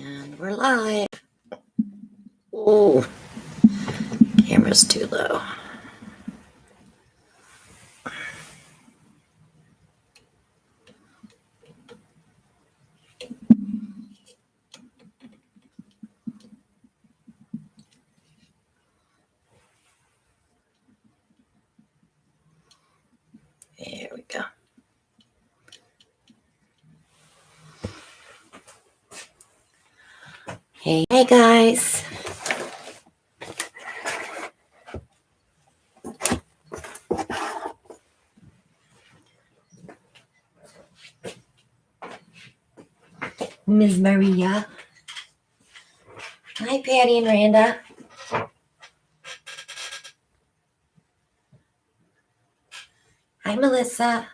And we're live. Oh, camera's too low. There we go. Hey guys. Ms. Maria. Hi, Patty and Randa. Hi, Melissa.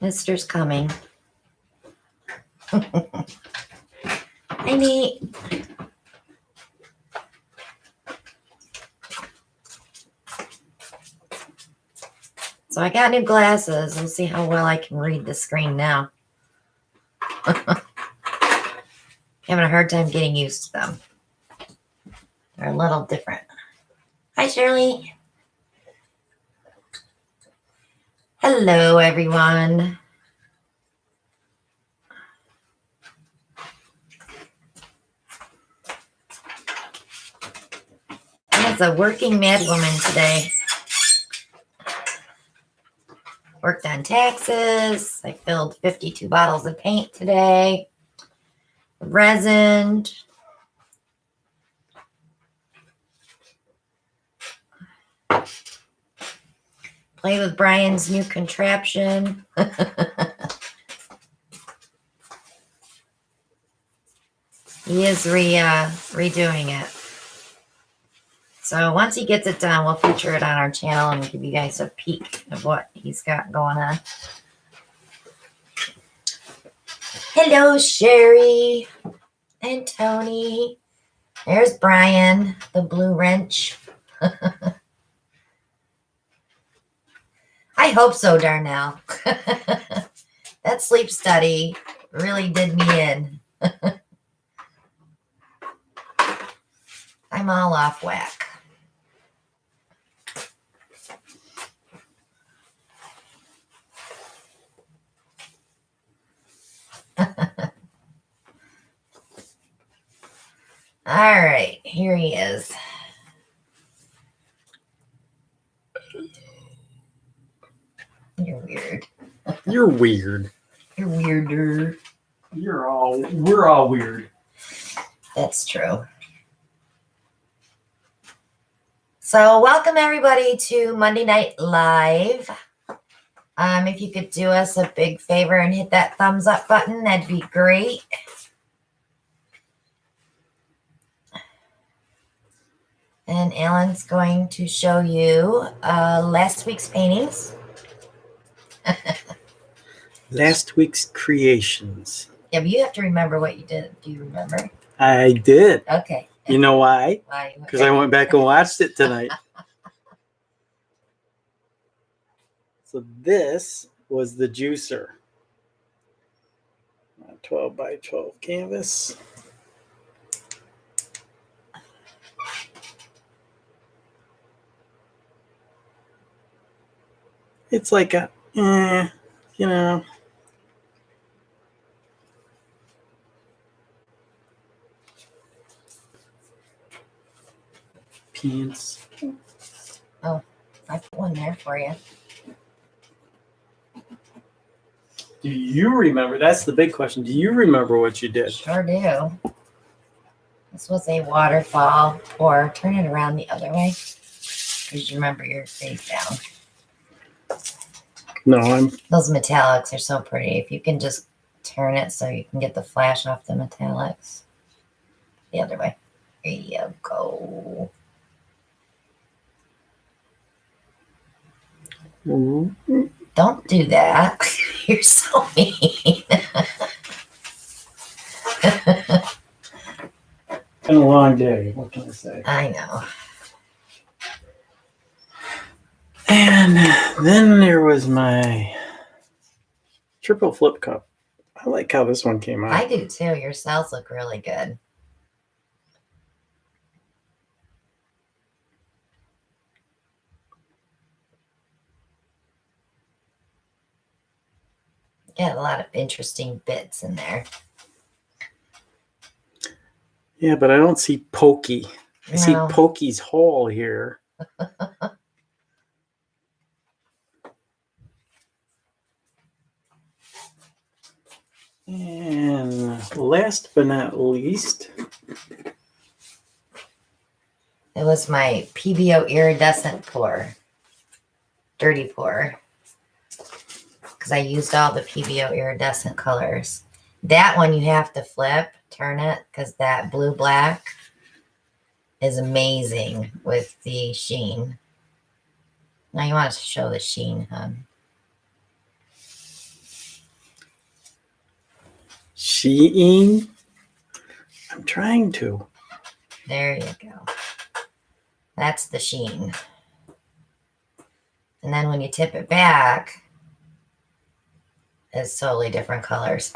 Mister's coming. Hi, Nate. So I got new glasses. We'll see how well I can read the screen now. Having a hard time getting used to them. They're a little different. Hi, Shirley. Hello, everyone. I was a working mad woman today. Worked on taxes. I filled 52 bottles of paint today. Resin. Play with Brian's new contraption. He is redoing it. So once he gets it done, we'll feature it on our channel and give you guys a peek of what he's got going on. Hello, Sherry and Tony. There's Brian, the blue wrench. I hope so, Darnell. That sleep study really did me in. I'm all off whack. All right, here he is. You're weird. You're weird. You're weirder. We're all weird. That's true. So welcome everybody to Monday Night Live. If you could do us a big favor and hit that thumbs up button, that'd be great. And Alan's going to show you last week's paintings. Last week's creations. Yeah, but you have to remember what you did. Do you remember? I did. Okay. You know why? Why? Because I went back and watched it tonight. So this was the juicer. 12 by 12 canvas. It's like a, you know. Pants. Oh, I put one there for you. Do you remember? That's the big question. Do you remember what you did? Sure do. This was a waterfall, or turn it around the other way, because you remember your face down. No, Those metallics are so pretty. If you can just turn it so you can get the flash off the metallics. The other way. There you go. Don't do that. You're so mean. been a long day. What can I say? I know. And then there was my triple flip cup. I like how this one came out. I do too. Your cells look really good. Got a lot of interesting bits in there. Yeah, but I don't see Pokey. I see No. Pokey's hole here. And last but not least, It was my PBO iridescent pour. Dirty pour. Because I used all the PBO iridescent colors. That one you have to flip, turn it, because that blue-black is amazing with the sheen. Now you want to show the sheen, hon. Sheen. I'm trying to. There you go. That's the sheen. And then when you tip it back, it's totally different colors.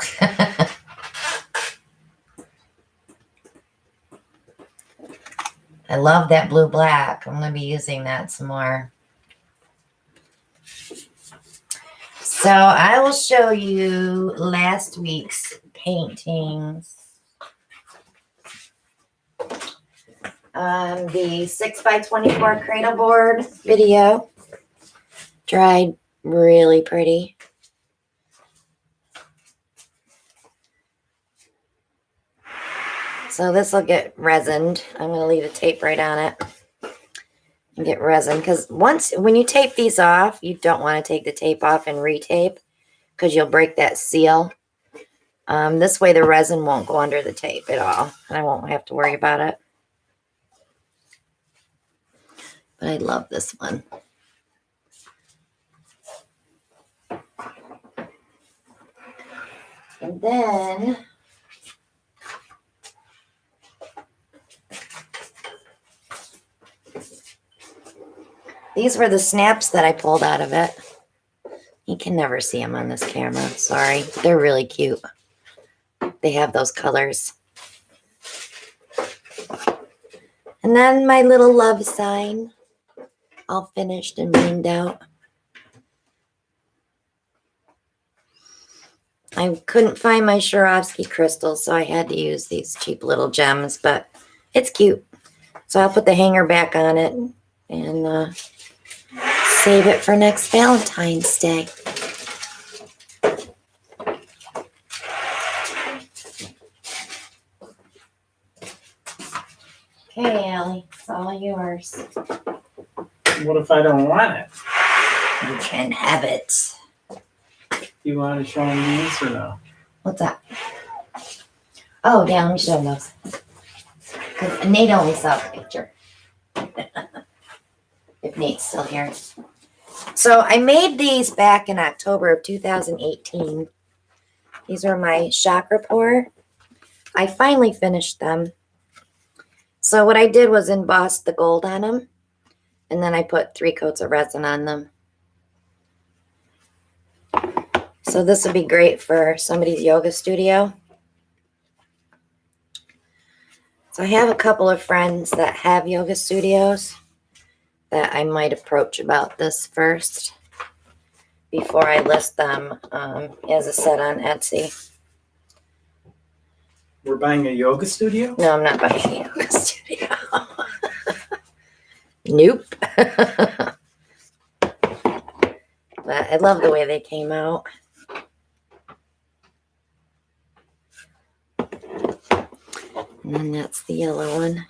I love that blue-black. I'm going to be using that some more. So I will show you last week's paintings. The 6x24 cradle board video dried really pretty. So this will get resined. I'm going to leave a tape right on it and get resin, because when you tape these off, you don't want to take the tape off and retape, because you'll break that seal. This way the resin won't go under the tape at all, and I won't have to worry about it. But I love this one. And then these were the snaps that I pulled out of it. You can never see them on this camera. Sorry. They're really cute. They have those colors. And then my little love sign, all finished and blinged out. I couldn't find my Swarovski crystals, so I had to use these cheap little gems, but it's cute. So I'll put the hanger back on it and save it for next Valentine's Day. Okay, Allie, it's all yours. What if I don't want it? You can have it. You want to show me these or no? What's that? Oh, yeah, let me show them those. Because Nate only saw the picture. If Nate's still here. So I made these back in October of 2018. These are my chakra pour. I finally finished them. So what I did was emboss the gold on them. And then I put 3 coats of resin on them. So this would be great for somebody's yoga studio. So I have a couple of friends that have yoga studios that I might approach about this first before I list them as a set on Etsy. We're buying a yoga studio? No, I'm not buying a yoga studio. Nope. But I love the way they came out. And then that's the yellow one.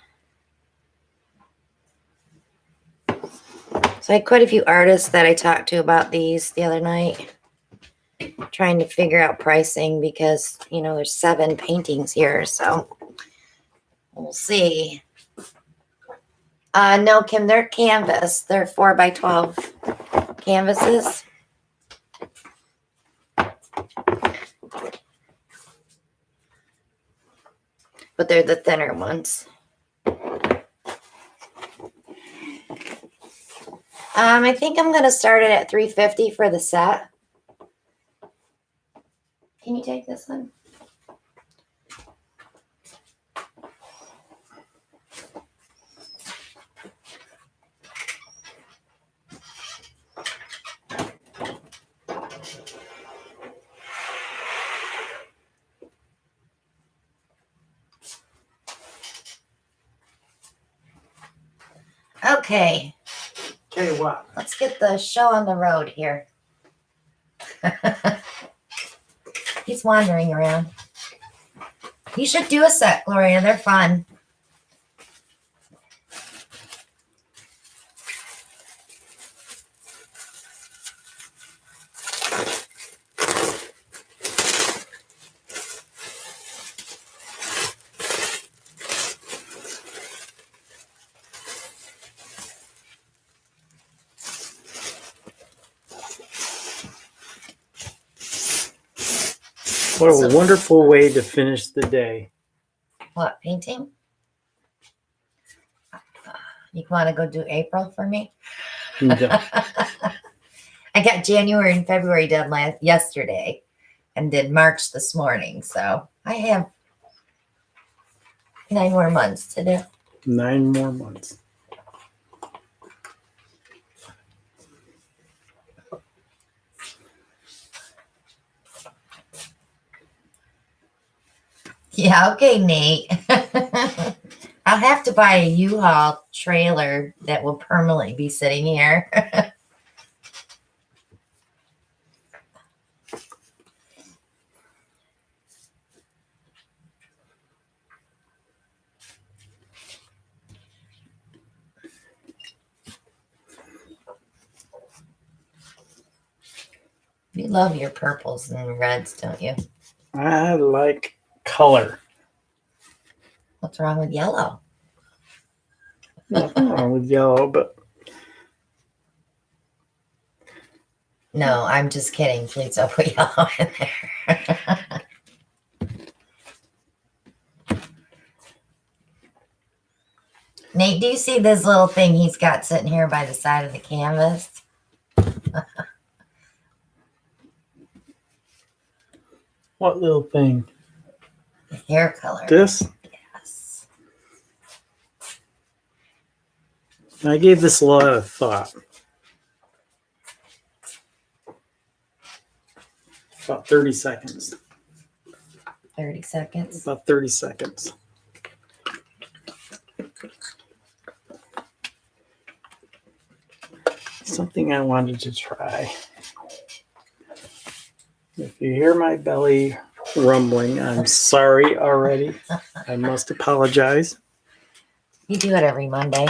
So I had quite a few artists that I talked to about these the other night, trying to figure out pricing because, you know, there's 7 paintings here, so we'll see. No, Kim, they're canvas. They're 4x12 canvases. But they're the thinner ones. I think I'm gonna start it at 350 for the set. Can you take this one? Okay. Okay, what? Let's get the show on the road here. He's wandering around. You should do a set, Gloria. They're fun. What a wonderful way to finish the day. What, painting? You want to go do April for me? No. I got January and February done yesterday and did March this morning. So I have 9 more months to do. 9 more months. Yeah, okay, Nate. I'll have to buy a U-Haul trailer that will permanently be sitting here. You love your purples and reds, don't you? I like color. What's wrong with yellow? Nothing wrong with yellow, but No, I'm just kidding. Please don't put yellow in there. Nate, do you see this little thing he's got sitting here by the side of the canvas? what little thing? The hair color. This? Yes. I gave this a lot of thought. About 30 seconds. 30 seconds. About 30 seconds. Something I wanted to try. If you hear my belly rumbling, I'm sorry already. I must apologize. You do it every Monday.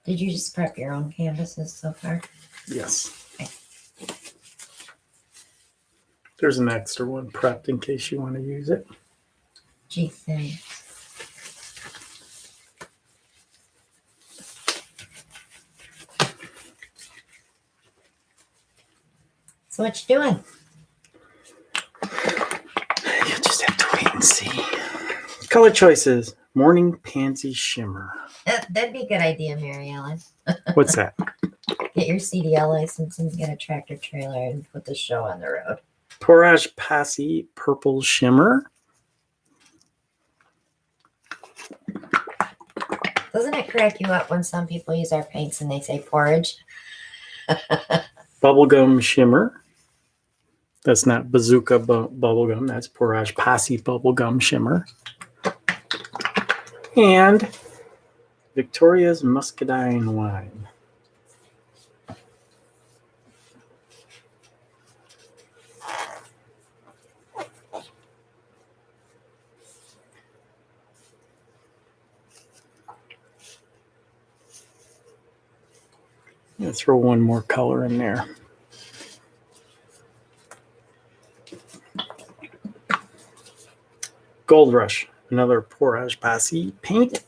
Did you just prep your own canvases so far? Yes. Okay. There's an extra one prepped in case you want to use it. Gee, thanks. So what you doing? You just have to wait and see. Color choices. Morning Pansy Shimmer. That'd be a good idea, Mary Ellen. What's that? Get your CDL license and get a tractor trailer and put the show on the road. Porage Passy Purple Shimmer. Doesn't it crack you up when some people use our paints and they say porridge? Bubblegum Shimmer. That's not Bazooka Bubblegum. That's Porage Passy Bubblegum Shimmer. And Victoria's Muscadine Wine. I'm going to throw one more color in there. Gold Rush, another Porage Passy paint.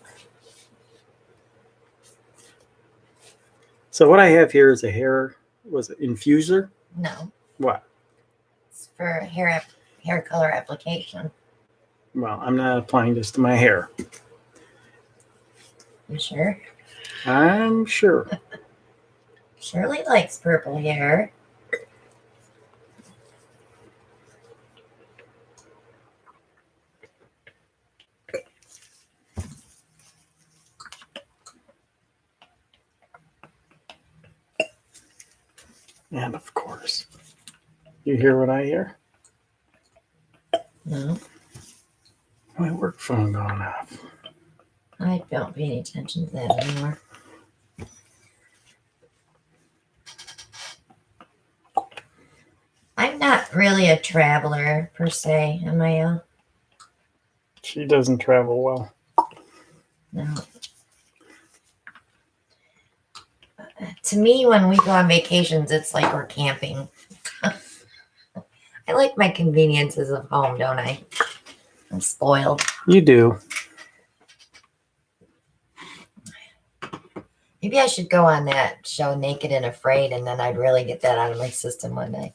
So what I have here is a hair, was it infuser? No, What? it's for hair color application. Well, I'm not applying this to my hair. You sure? I'm sure. Shirley likes purple hair. And of course, you hear what I hear? No, My work phone going off. I don't pay any attention to that anymore. I'm not really a traveler per se, am I? She doesn't travel well. No. To me, when we go on vacations, it's like we're camping. I like my conveniences of home, don't I? I'm spoiled. You do. Maybe I should go on that show, Naked and Afraid, and then I'd really get that out of my system one day.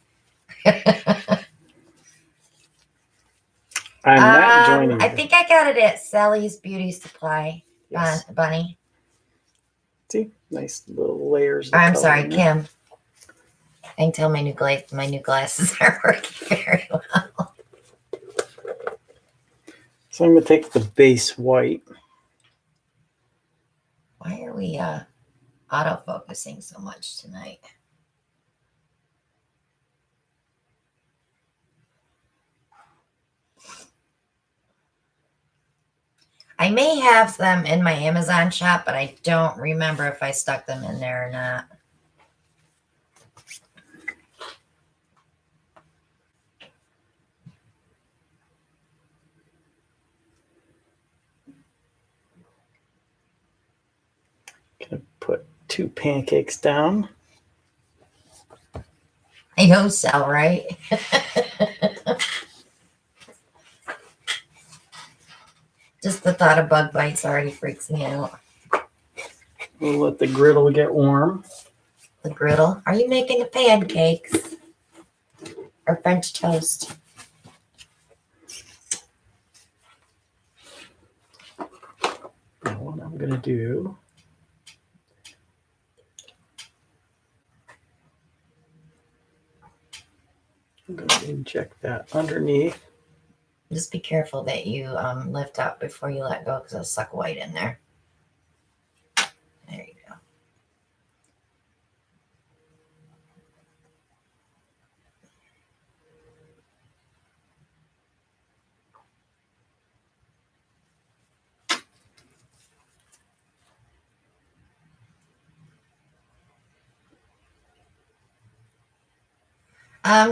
I'm not joining I you. think I got it at Sally's Beauty Supply, Yes. Bunny. See, nice little layers. Of I'm color sorry, in there. Kim. I can tell my new glasses are working very well. So I'm going to take the base white. Why are we autofocusing so much tonight? I may have them in my Amazon shop, but I don't remember if I stuck them in there or not. Gonna put 2 pancakes down. I know, Sal, right? Just the thought of bug bites already freaks me out. We'll let the griddle get warm. The griddle. Are you making the pancakes? Or French toast? Now what I'm gonna do, I'm gonna inject that underneath. Just be careful that you lift up before you let go, because it'll suck white in there. There you go.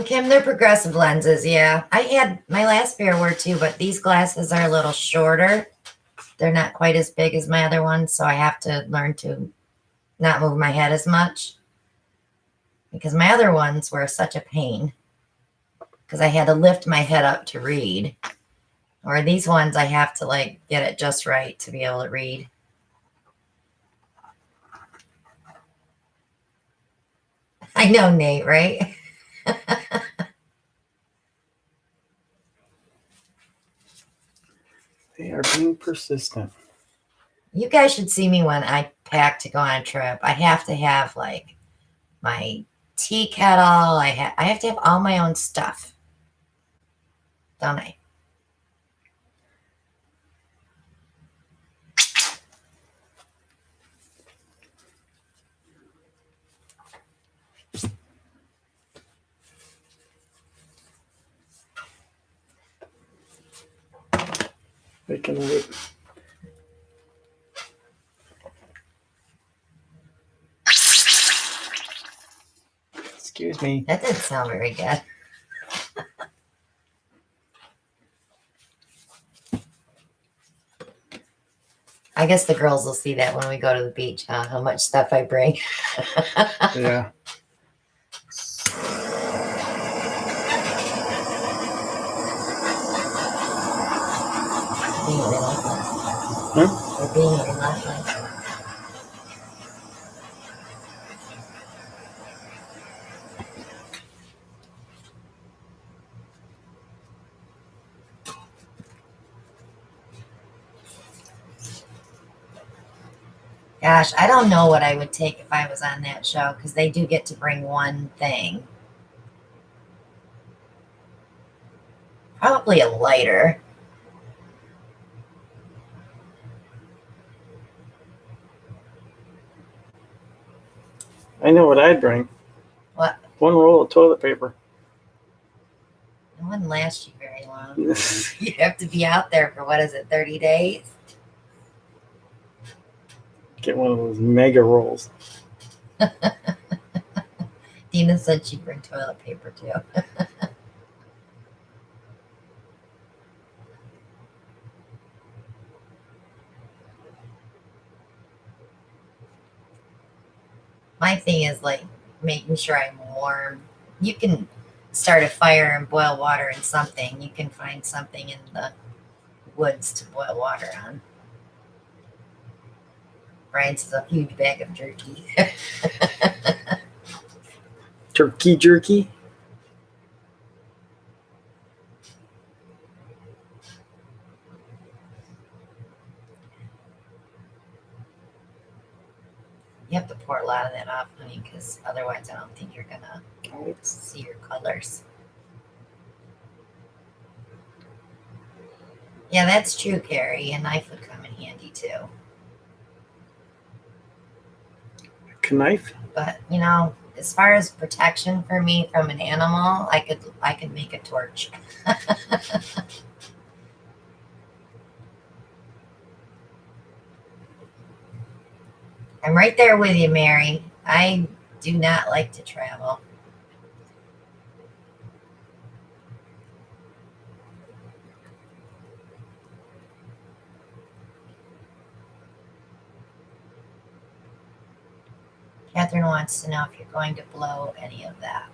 Kim, they're progressive lenses, yeah. I had my last pair were too, but these glasses are a little shorter. They're not quite as big as my other ones, so I have to learn to not move my head as much. Because my other ones were such a pain. Because I had to lift my head up to read. Or these ones, I have to like get it just right to be able to read. I know, Nate, right? They are being persistent. You guys should see me when I pack to go on a trip. I have to have like my tea kettle. I have to have all my own stuff. Don't I? They can wait. Excuse me. That didn't sound very good. I guess the girls will see that when we go to the beach, huh? How much stuff I bring. Yeah. Being relentless. Huh? Or being relentless. Gosh, I don't know what I would take if I was on that show because they do get to bring one thing. Probably a lighter. I know what I'd bring. What? One roll of toilet paper. It wouldn't last you very long. You have to be out there for, what is it, 30 days? Get one of those mega rolls. Dina said she'd bring toilet paper too. My thing is like making sure I'm warm. You can start a fire and boil water in something. You can find something in the woods to boil water on. Brian says a huge bag of jerky. Turkey jerky. You have to pour a lot of that off, honey, because otherwise I don't think you're gonna see your colors. Yeah, that's true, Carrie. A knife would come in handy too. Knife. But you know, as far as protection for me from an animal, I could make a torch. I'm right there with you, Mary. I do not like to travel. Catherine wants to know if you're going to blow any of that.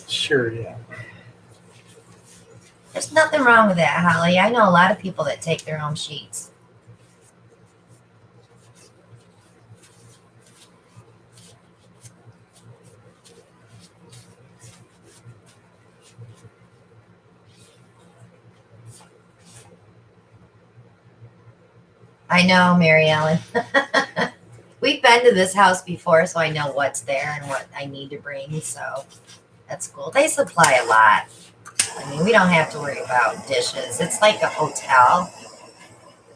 Sure, yeah. There's nothing wrong with that, Holly. I know a lot of people that take their own sheets. I know, Mary Ellen. We've been to this house before, so I know what's there and what I need to bring. So that's cool. They supply a lot. I mean, we don't have to worry about dishes. It's like a hotel.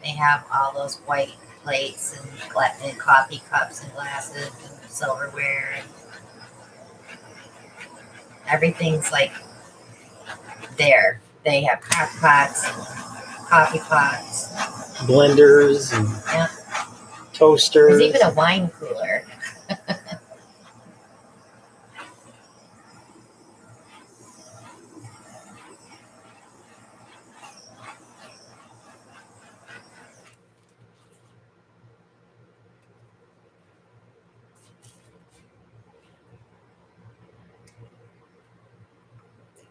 They have all those white plates and coffee cups and glasses and silverware. And everything's like there. They have crock pots, coffee pots, blenders, and yeah. Toasters. There's even a wine cooler.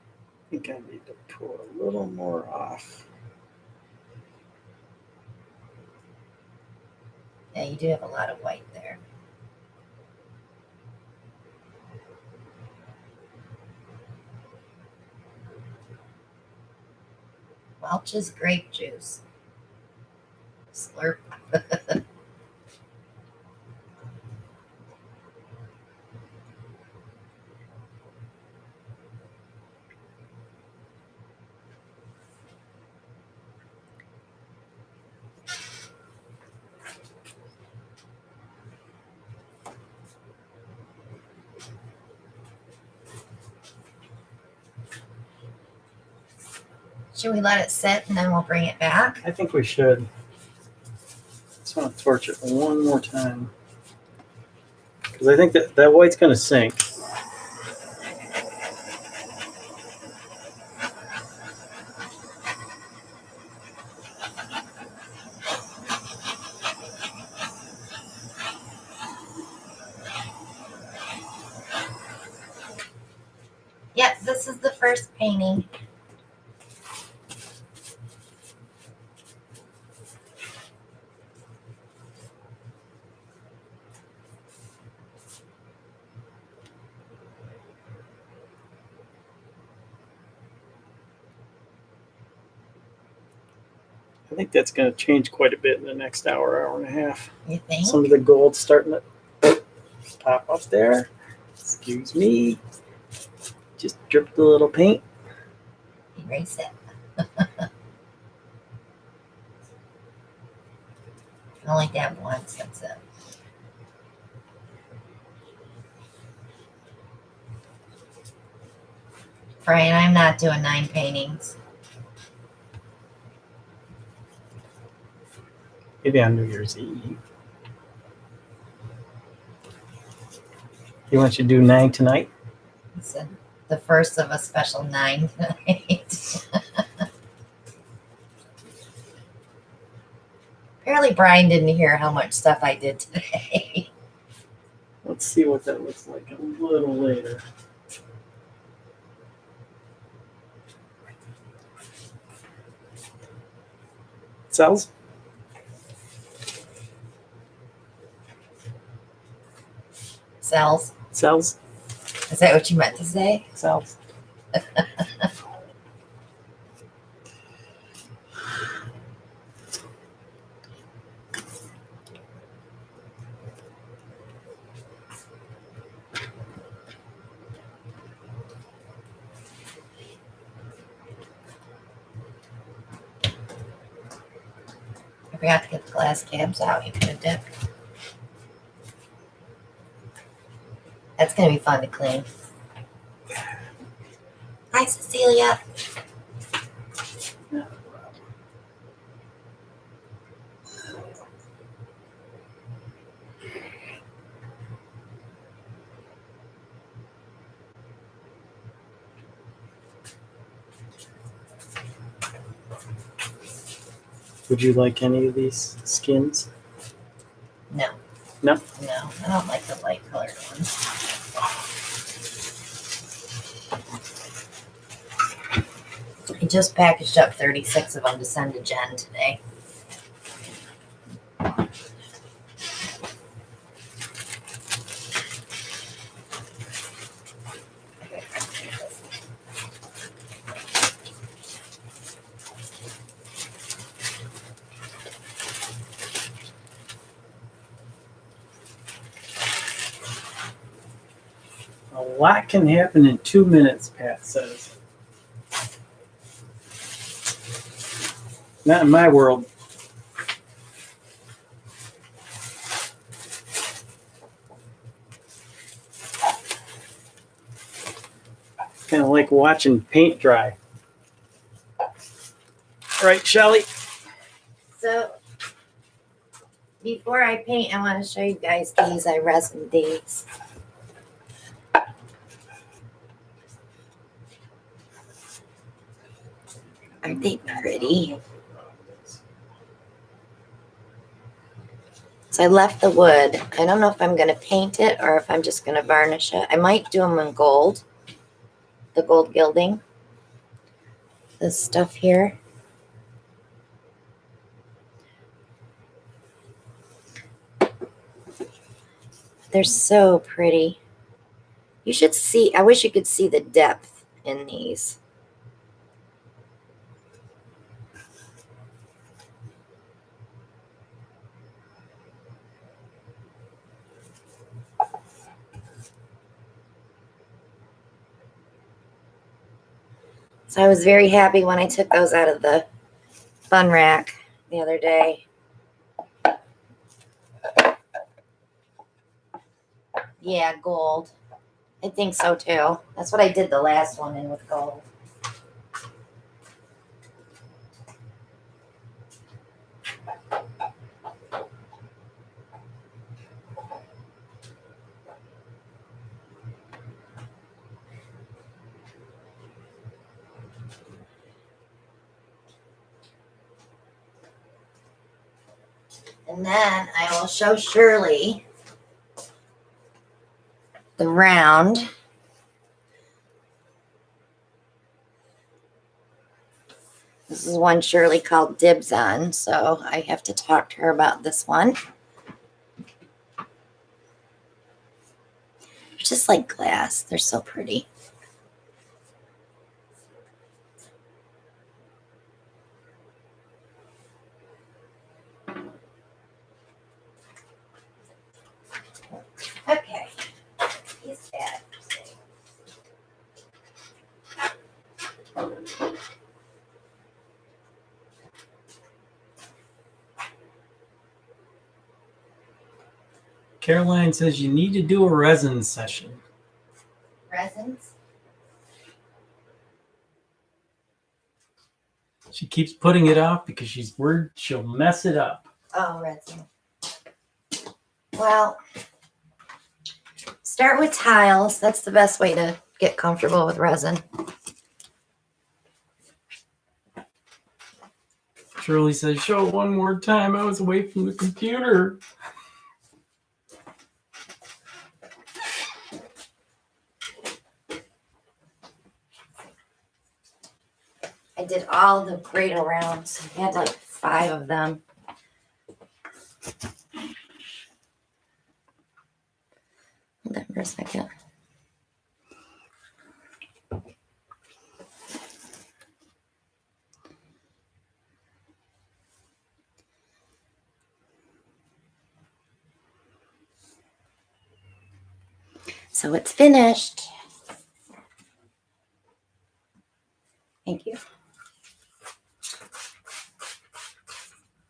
I think I need to pull a little more off. Yeah, you do have a lot of white there. Welch's grape juice. Slurp. Should we let it sit and then we'll bring it back? I think we should. Just want to torch it one more time. Because I think that white's going to sink. Yep, this is the first painting. think that's going to change quite a bit in the next hour, hour and a half. You think? Some of the gold's starting to pop up there. Excuse me. Just dripped a little paint. Erase it. I only dab once, that's it. Brian, I'm not doing 9 paintings. Maybe on New Year's Eve. You want you to do 9 tonight? He said the first of a special 9 tonight. Apparently Brian didn't hear how much stuff I did today. Let's see what that looks like a little later. Cells? Cells. Cells? Is that what you meant to say? Cells. I forgot to get the glass cabs out. You could have dipped. That's going to be fun to clean. Hi, Cecilia. Would you like any of these skins? No. No? No, I don't like the light colored ones. I just packaged up 36 of them to send to Jen today. A lot can happen in 2 minutes, Pat says. Not in my world. Kind of like watching paint dry. Right, Shelly? So, before I paint, I want to show you guys these. I resin these. Aren't they pretty? So I left the wood. I don't know if I'm going to paint it or if I'm just going to varnish it. I might do them in gold. The gold gilding. This stuff here. They're so pretty. You should see. I wish you could see the depth in these. So I was very happy when I took those out of the fun rack the other day. Yeah, gold. I think so too. That's what I did the last one in with gold. And then I will show Shirley the round. This is one Shirley called dibs on, so I have to talk to her about this one. They're just like glass. They're so pretty. Caroline says you need to do a resin session. Resins? She keeps putting it off because she's worried she'll mess it up. Oh, resin. Well, start with tiles. That's the best way to get comfortable with resin. Shirley says, show it one more time. I was away from the computer. I did all the cradle rounds. I had like 5 of them. Hold on for a second. So it's finished. Thank you.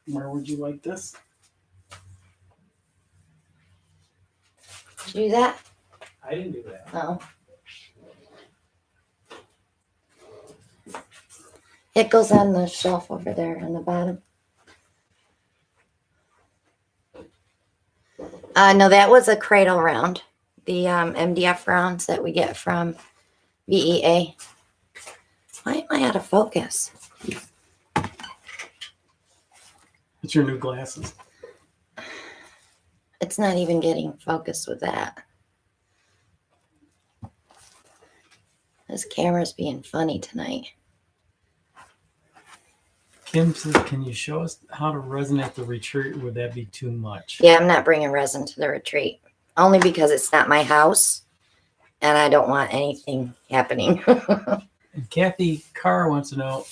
Where would you like this? Did you do that? I didn't do that. Oh. It goes on the shelf over there on the bottom. No, that was a cradle round. The MDF rounds that we get from VEA. Why am I out of focus? It's your new glasses. It's not even getting focused with that. This camera's being funny tonight. Kim says, can you show us how to resin at the retreat? Would that be too much? Yeah, I'm not bringing resin to the retreat. Only because it's not my house. And I don't want anything happening. And Kathy Carr wants to know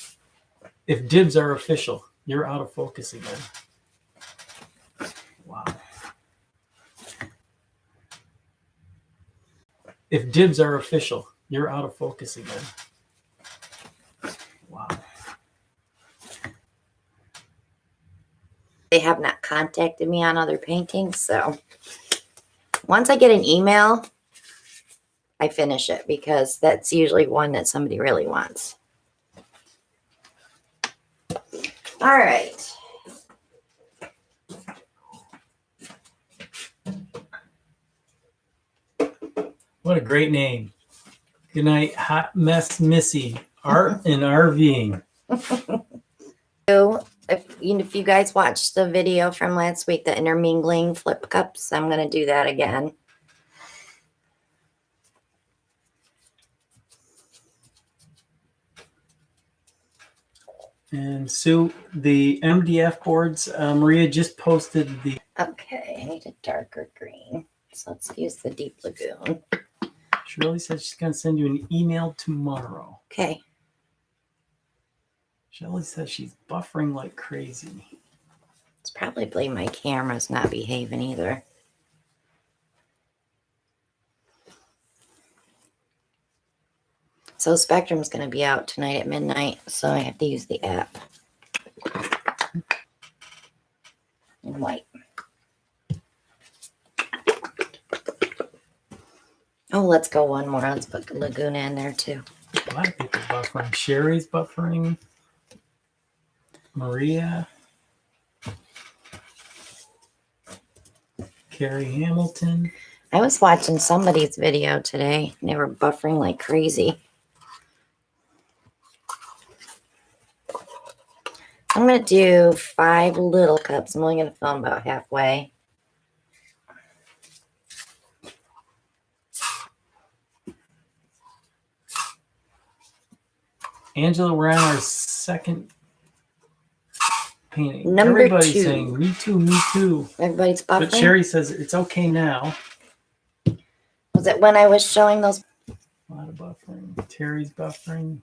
if dibs are official. You're out of focus again. Wow. If dibs are official, you're out of focus again. Wow. They have not contacted me on other paintings, so once I get an email, I finish it because that's usually one that somebody really wants. All right. What a great name. Good night, Hot Mess Missy. Art and RVing. So if you guys watched the video from last week, the intermingling flip cups, I'm going to do that again. And Sue, the MDF boards, Maria just posted the... Okay, I need a darker green. So let's use the Deep Lagoon. Shirley said she's going to send you an email tomorrow. Okay. Shirley says she's buffering like crazy. It's probably my camera's not behaving either. So Spectrum's going to be out tonight at midnight, so I have to use the app. In white. Oh, let's go one more. Let's put the Laguna in there too. A lot of people buffering. Sherry's buffering. Maria. Carrie Hamilton. I was watching somebody's video today, and they were buffering like crazy. I'm going to do 5 little cups. I'm only going to film about halfway. Angela, we're on our second painting. Number Everybody's 2. saying, me too, me too. Everybody's buffering. But Sherry says it's okay now. Was it when I was showing those? A lot of buffering. Terry's buffering.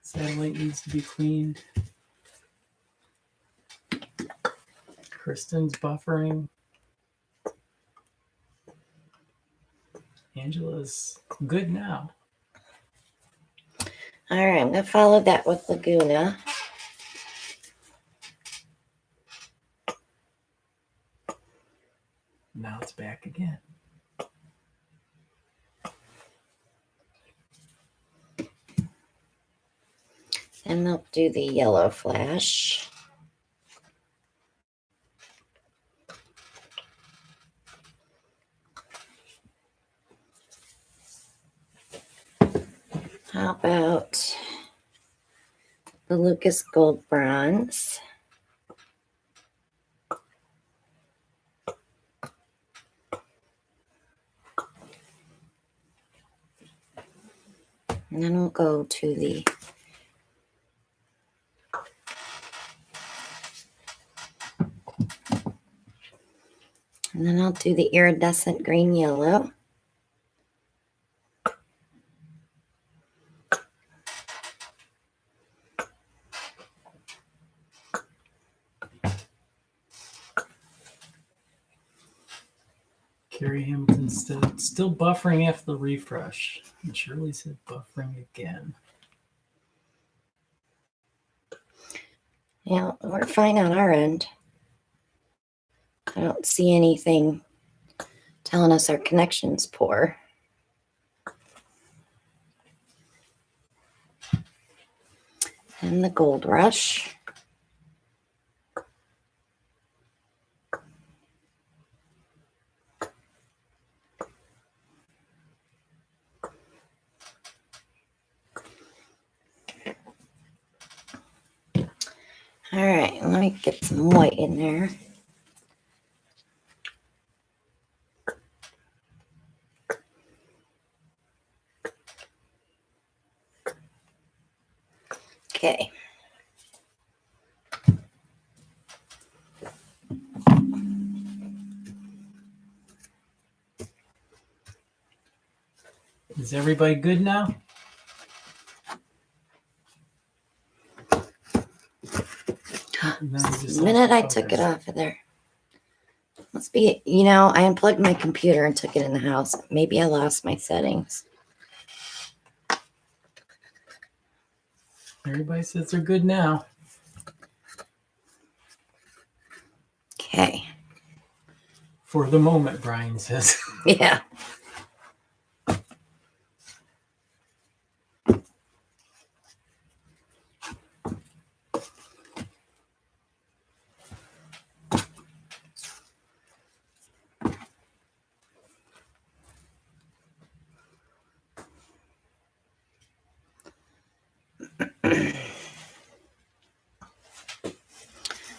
Satellite needs to be cleaned. Kristen's buffering. Angela's good now. All right, I'm going to follow that with Laguna. Now it's back again. And they'll do the yellow flash. How about the Lucas Gold Bronze? And then we'll go to the and then I'll do the iridescent green yellow. Carrie Hamilton still buffering after the refresh. And Shirley said buffering again. Yeah, we're fine on our end. I don't see anything telling us our connection's poor. And the Gold Rush. All right, let me get some white in there. Okay. Is everybody good now? The minute I took it off of there. Must be, I unplugged my computer and took it in the house. Maybe I lost my settings. Everybody says they're good now. Okay. For the moment, Brian says. Yeah.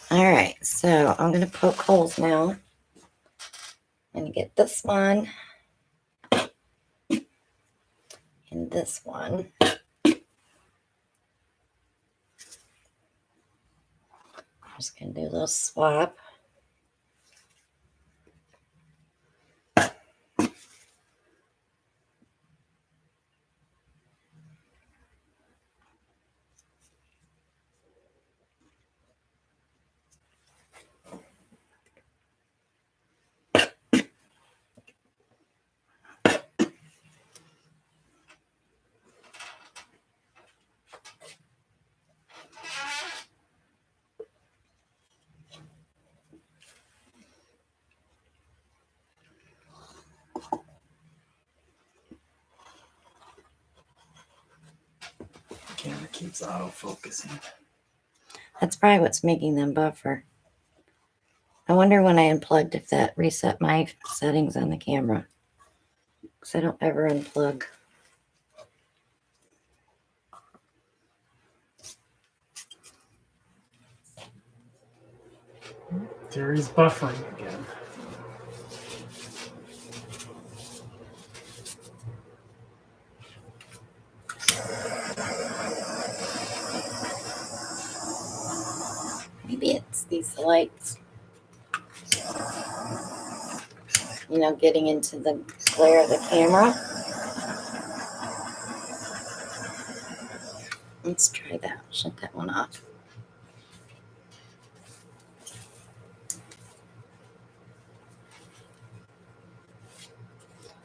All right, so I'm going to poke holes now. I'm going to get this one and this one. I'm just going to do a little swap. Camera keeps auto-focusing. That's probably what's making them buffer. I wonder when I unplugged if that reset my settings on the camera. Because I don't ever unplug. Terry's buffering again. Maybe it's these lights. Getting into the glare of the camera. Let's try that. Shut that one off.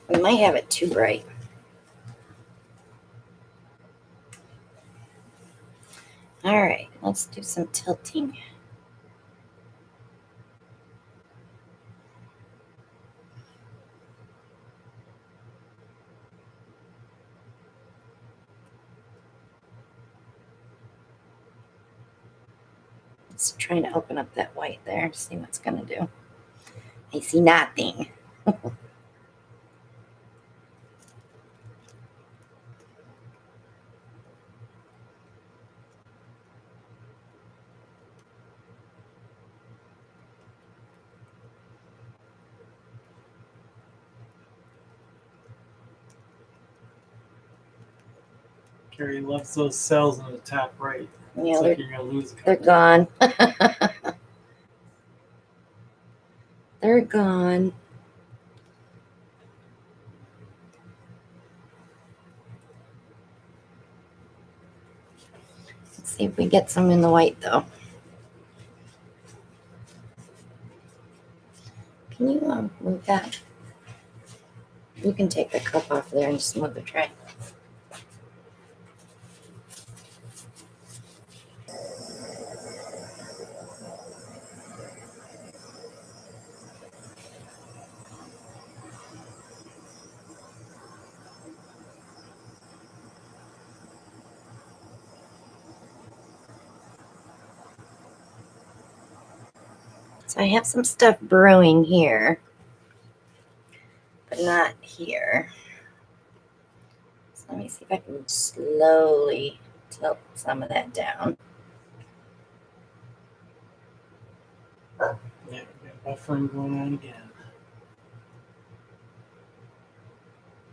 We might have it too bright. All right, let's do some tilting. It's trying to open up that white there to see what's going to do. I see nothing. Carrie loves those cells in the top right. Yeah, It's like you're gonna lose a they're couple. gone. They're gone. Let's see if we get some in the white though. Can you move that? You can take the cup off there and just move the tray. So I have some stuff brewing here, but not here. So let me see if I can slowly tilt some of that down. Yeah, we got buffering going on again.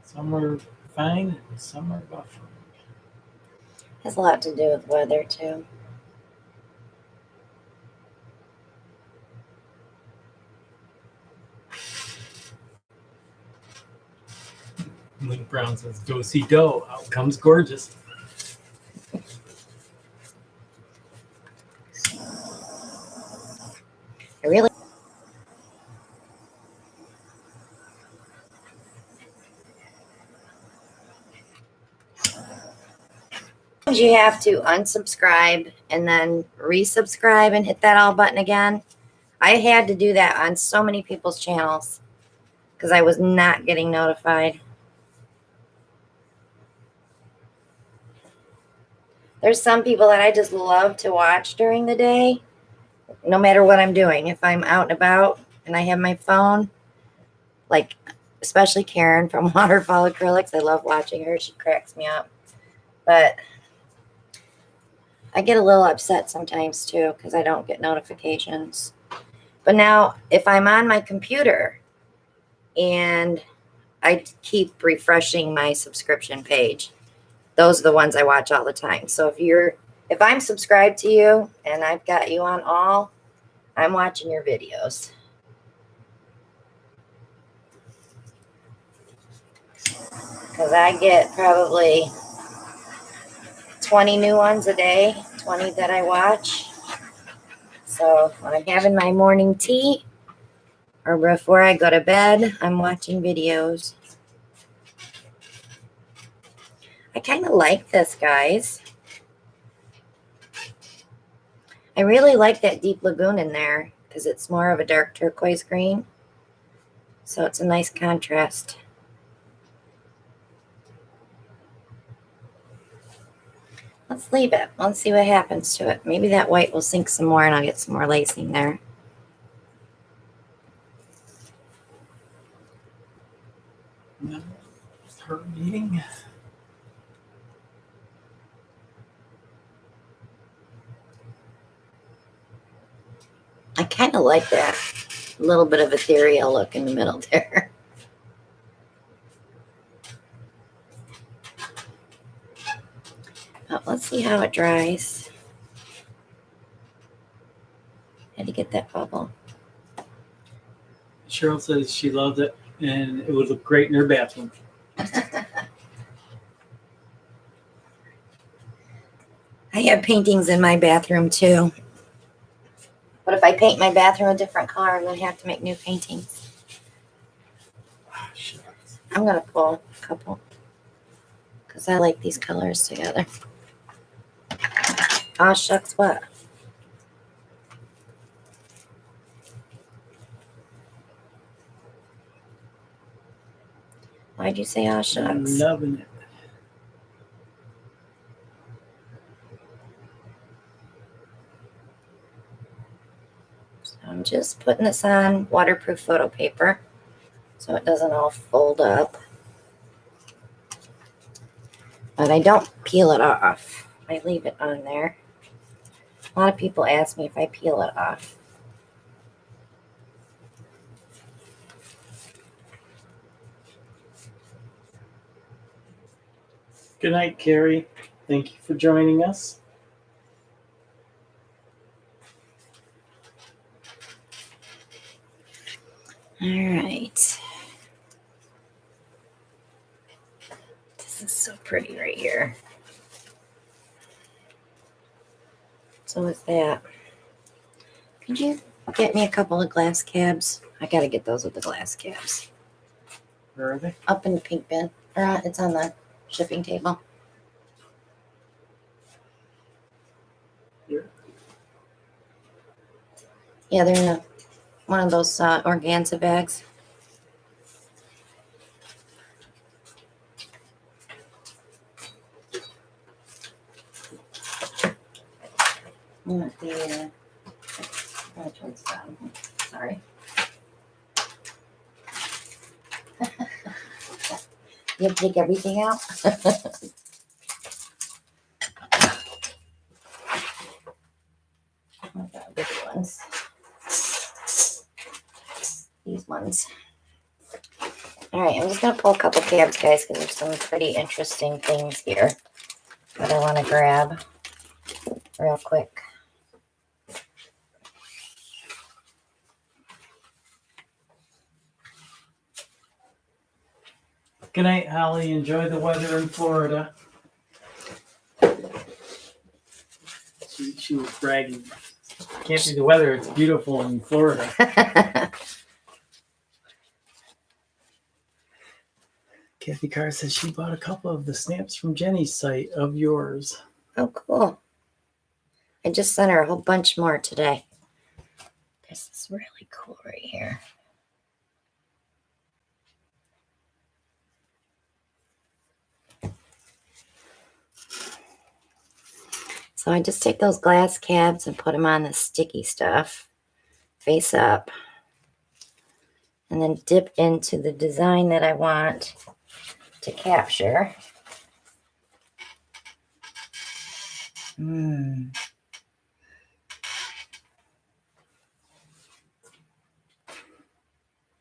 Some are fine and some are buffering. Has a lot to do with weather too. Luke Brown says, "Go see Doe. Out comes gorgeous." I really you have to unsubscribe and then resubscribe and hit that all button again. I had to do that on so many people's channels because I was not getting notified. There's some people that I just love to watch during the day, no matter what I'm doing. If I'm out and about and I have my phone, like especially Karen from Waterfall Acrylics, I love watching her. She cracks me up. But I get a little upset sometimes too because I don't get notifications. But now if I'm on my computer and I keep refreshing my subscription page, those are the ones I watch all the time. So if I'm subscribed to you and I've got you on all, I'm watching your videos. Because I get probably 20 new ones a day, 20 that I watch. So when I'm having my morning tea or before I go to bed, I'm watching videos. I kind of like this, guys. I really like that deep lagoon in there because it's more of a dark turquoise green. So it's a nice contrast. Let's leave it. Let's see what happens to it. Maybe that white will sink some more and I'll get some more lacing there. No, her meeting. I kind of like that little bit of ethereal look in the middle there. Oh, let's see how it dries. Had to get that bubble. Cheryl says she loved it and it would look great in her bathroom. I have paintings in my bathroom too. But if I paint my bathroom a different color, I'm going to have to make new paintings. Ah, shucks. I'm going to pull a couple because I like these colors together. Aw, shucks, what? Why'd you say aw, I'm shucks? loving it. just putting this on waterproof photo paper so it doesn't all fold up. But I don't peel it off. I leave it on there. A lot of people ask me if I peel it off. Good night, Carrie. Thank you for joining us. All right. This is so pretty right here. So with that, could you get me a couple of glass cabs? I gotta get those with the glass cabs. Where are they? Up in the pink bin. Or it's on the shipping table. Here. Yeah, they're in one of those organza bags. I want the which one's down? Sorry. You have to take everything out? I've got big ones. These ones. All right, I'm just going to pull a couple cabs, guys, because there's some pretty interesting things here that I want to grab real quick. Good night, Holly. Enjoy the weather in Florida. She was bragging. Can't be the weather. It's beautiful in Florida. Kathy Carr says she bought a couple of the snaps from Jenny's site of yours. Oh, cool. I just sent her a whole bunch more today. This is really cool right here. So I just take those glass cabs and put them on the sticky stuff, face up, and then dip into the design that I want to capture.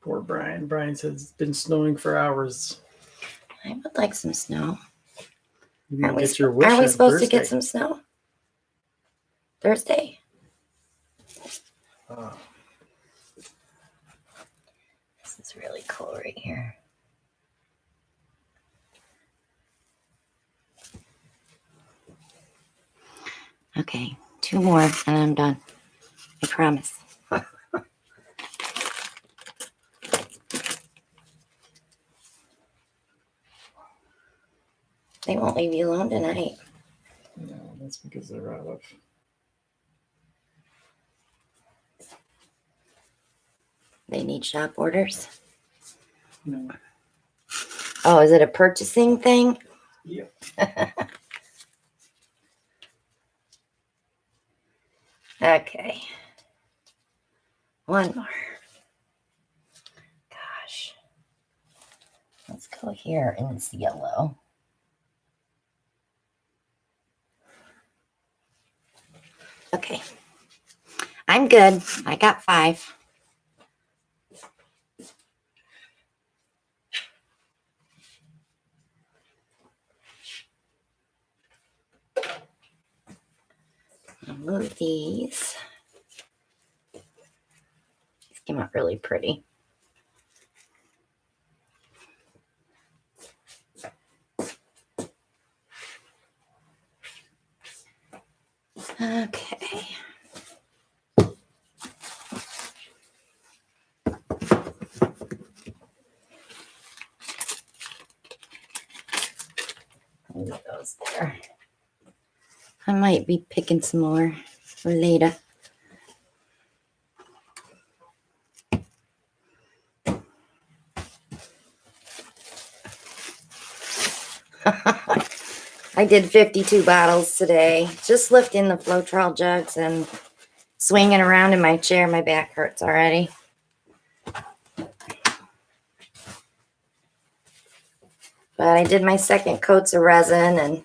Poor Brian. Brian says it's been snowing for hours. I would like some snow. You Are we, get your wish are we on supposed to Thursday. get some snow? Thursday? Oh. This is really cool right here. Okay, 2 more and I'm done. I promise. They won't leave you alone tonight. No, that's because they're out of. They need shop orders. No. Oh, is it a purchasing thing? Yep. Okay. One more. Gosh. Let's go here in this yellow. Okay. I'm good. I got 5. I'll move these. These came out really pretty. Okay. Leave those there. I might be picking some more for later. I did 52 bottles today, just lifting the Floetrol jugs and swinging around in my chair. My back hurts already. But I did my second coats of resin and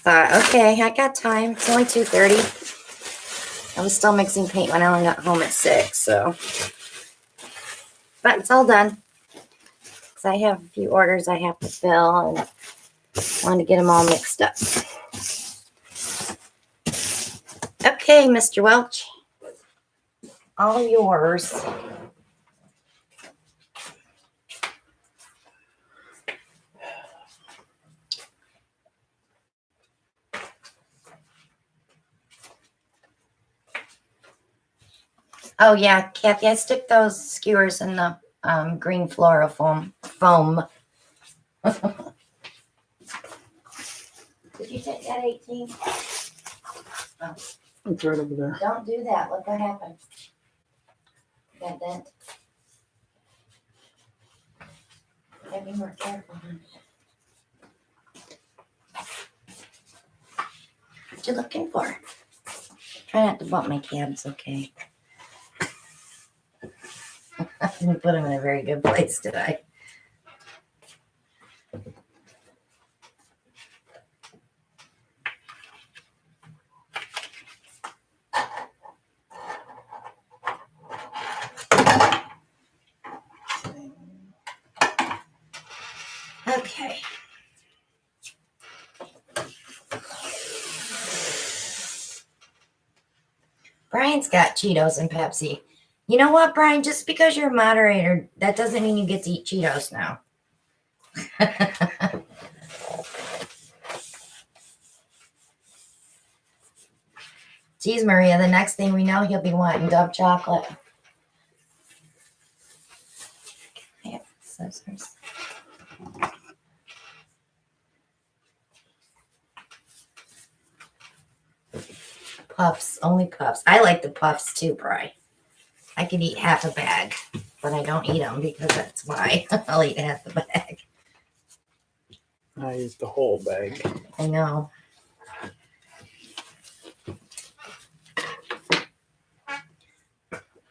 thought, okay, I got time. It's only 2:30. I was still mixing paint when I only got home at 6, so. But it's all done. Because I have a few orders I have to fill and want to get them all mixed up. Okay, Mr. Welch. All yours. Oh yeah, Kathy, I stick those skewers in the green floral foam. Did you take that 18? Oh. It's right over there. Don't do that. Look what happened. Got dent. Gotta be more careful. What you looking for? Try not to bump my cabs, okay? I didn't put them in a very good place, did I? Okay. Brian's got Cheetos and Pepsi. You know what, Brian? Just because you're a moderator, that doesn't mean you get to eat Cheetos now. Geez, Maria, the next thing we know, he'll be wanting Dove chocolate. I have scissors. Puffs, only puffs. I like the puffs too, Bri. I could eat half a bag, but I don't eat them because that's why. I'll eat half the bag. I use the whole bag. I know.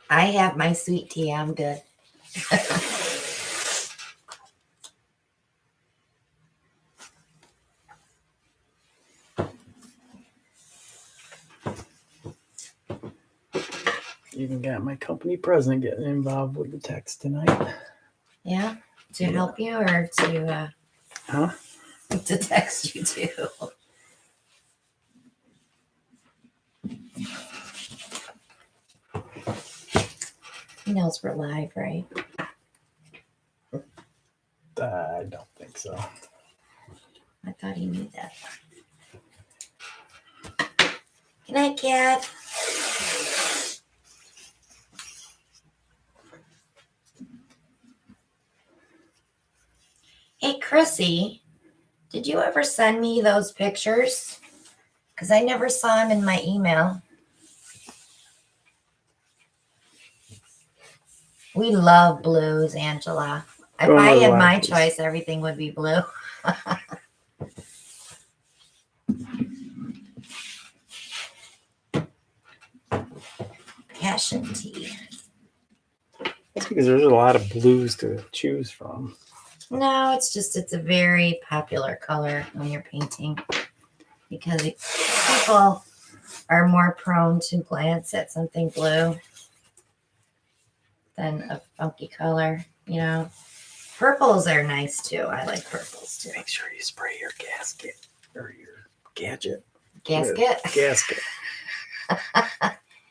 I have my sweet tea. I'm good. Even got my company president getting involved with the text tonight. Yeah? To help you or to to text you too? He knows we're live, right? I don't think so. I thought he knew that. Good night, Kat. Hey, Chrissy, did you ever send me those pictures? Because I never saw them in my email. We love blues, Angela. If I had my choice, everything would be blue. Passion tea. That's because there's a lot of blues to choose from. No, it's a very popular color when you're painting because people are more prone to glance at something blue than a funky color, you know. Purples are nice too. I like purples too. Make sure you spray your gasket or your gadget. Gasket? Gasket.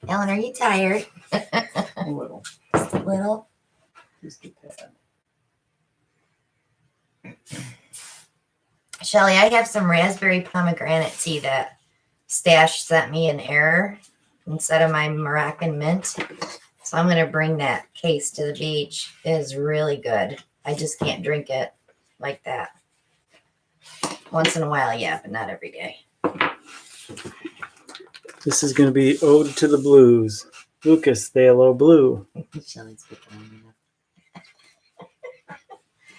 Ellen, are you tired? A little. Just a little? Just a tad. Shelly, I have some raspberry pomegranate tea that Stash sent me in error instead of my Moroccan mint. So I'm going to bring that case to the beach. It is really good. I just can't drink it like that. Once in a while, yeah, but not every day. This is going to be Ode to the Blues. Lucas, the yellow blue. Shelly's picking on me now.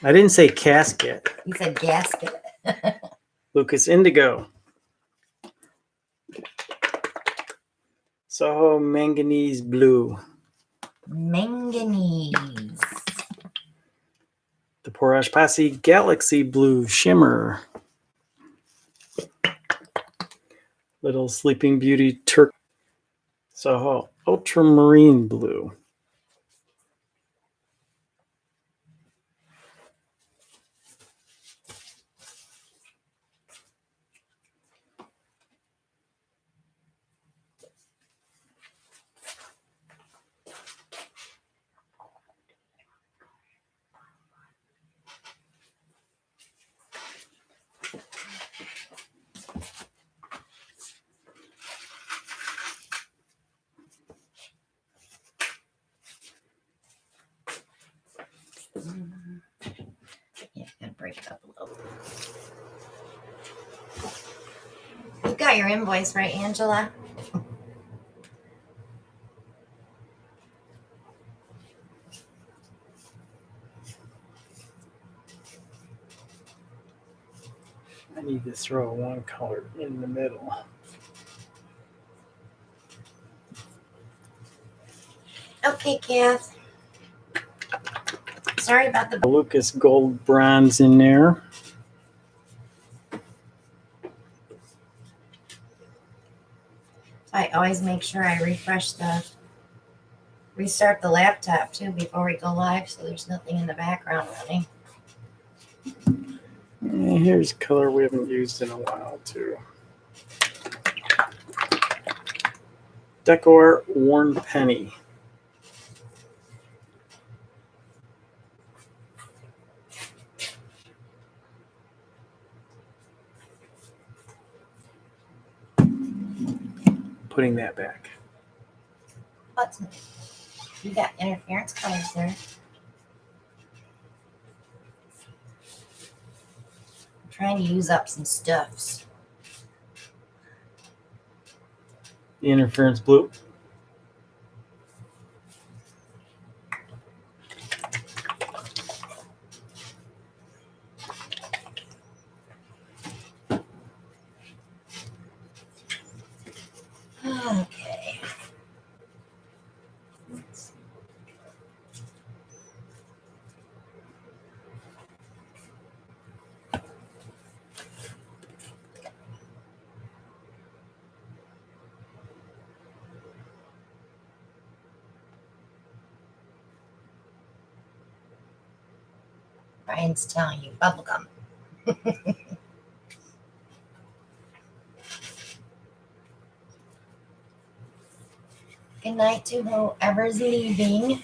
I didn't say casket. You said gasket. Lucas Indigo. Soho manganese blue. Manganese. The Porage Posse Galaxy Blue Shimmer. Little Sleeping Beauty Turk. Soho Ultramarine Blue. Yeah, I'm gonna break it up a little. You got your invoice, right, Angela? I need to throw one color in the middle. Okay, Kath. Sorry about the... Lucas Gold Bronze in there. I always make sure I restart the laptop too before we go live, so there's nothing in the background running. And here's a color we haven't used in a while too. Decor Worn Penny. Putting that back. What's you got interference colors there? I'm trying to use up some stuffs. The interference blue. Okay. Brian's telling you bubblegum. Good night to whoever's leaving.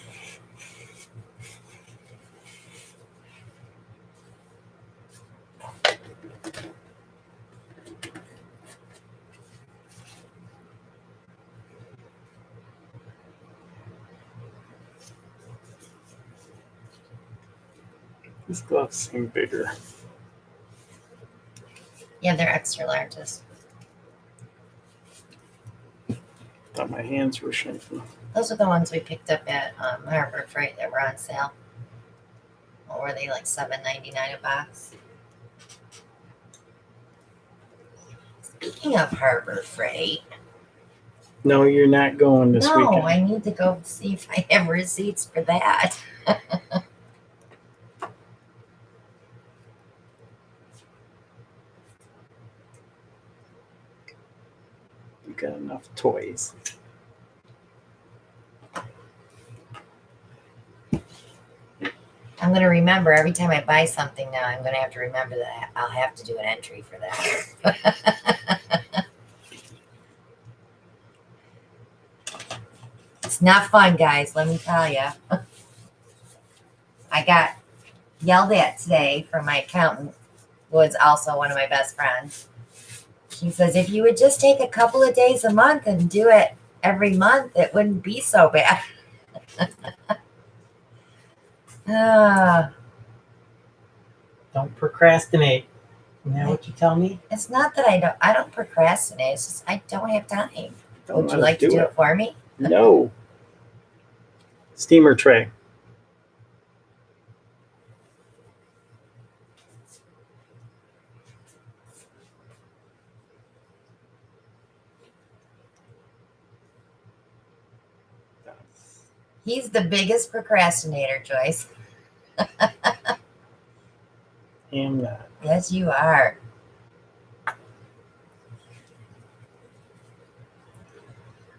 These gloves seem bigger. Yeah, they're extra larges. Thought my hands were shrinking. Those are the ones we picked up at Harbor Freight that were on sale. What were they, like $7.99 a box? Speaking of Harbor Freight, No, you're not going this no, weekend. I need to go see if I have receipts for that. You got enough toys. I'm going to remember every time I buy something now, I'm going to have to remember that I'll have to do an entry for that. It's not fun, guys, let me tell you. I got yelled at today from my accountant, who is also one of my best friends. She says, if you would just take a couple of days a month and do it every month, it wouldn't be so bad. Don't procrastinate. Isn't that what you tell me? It's not that I don't procrastinate. It's just I don't have time. Don't Would you let us like to do it for me? No. Steamer tray. He's the biggest procrastinator, Joyce. Am not. Yes, you are.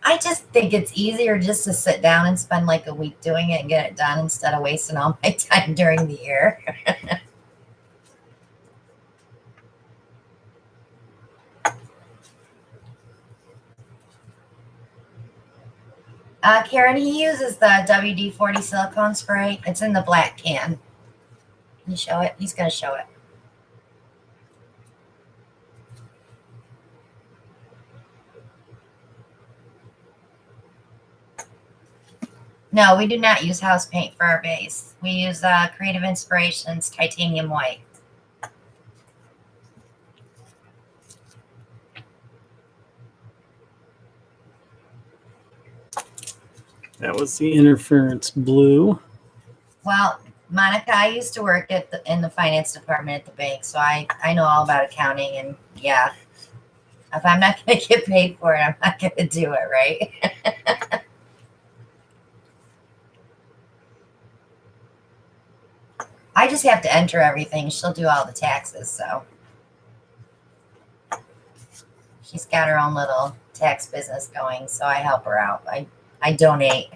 I just think it's easier just to sit down and spend like a week doing it and get it done instead of wasting all my time during the year. Karen, he uses the WD-40 silicone spray. It's in the black can. Can you show it? He's going to show it. No, we do not use house paint for our base. We use Creative Inspirations titanium white. That was the interference blue. Well, Monica, I used to work in the finance department at the bank, so I know all about accounting. And yeah, if I'm not going to get paid for it, I'm not going to do it, right? I just have to enter everything. She'll do all the taxes, so she's got her own little tax business going, so I help her out. I donate.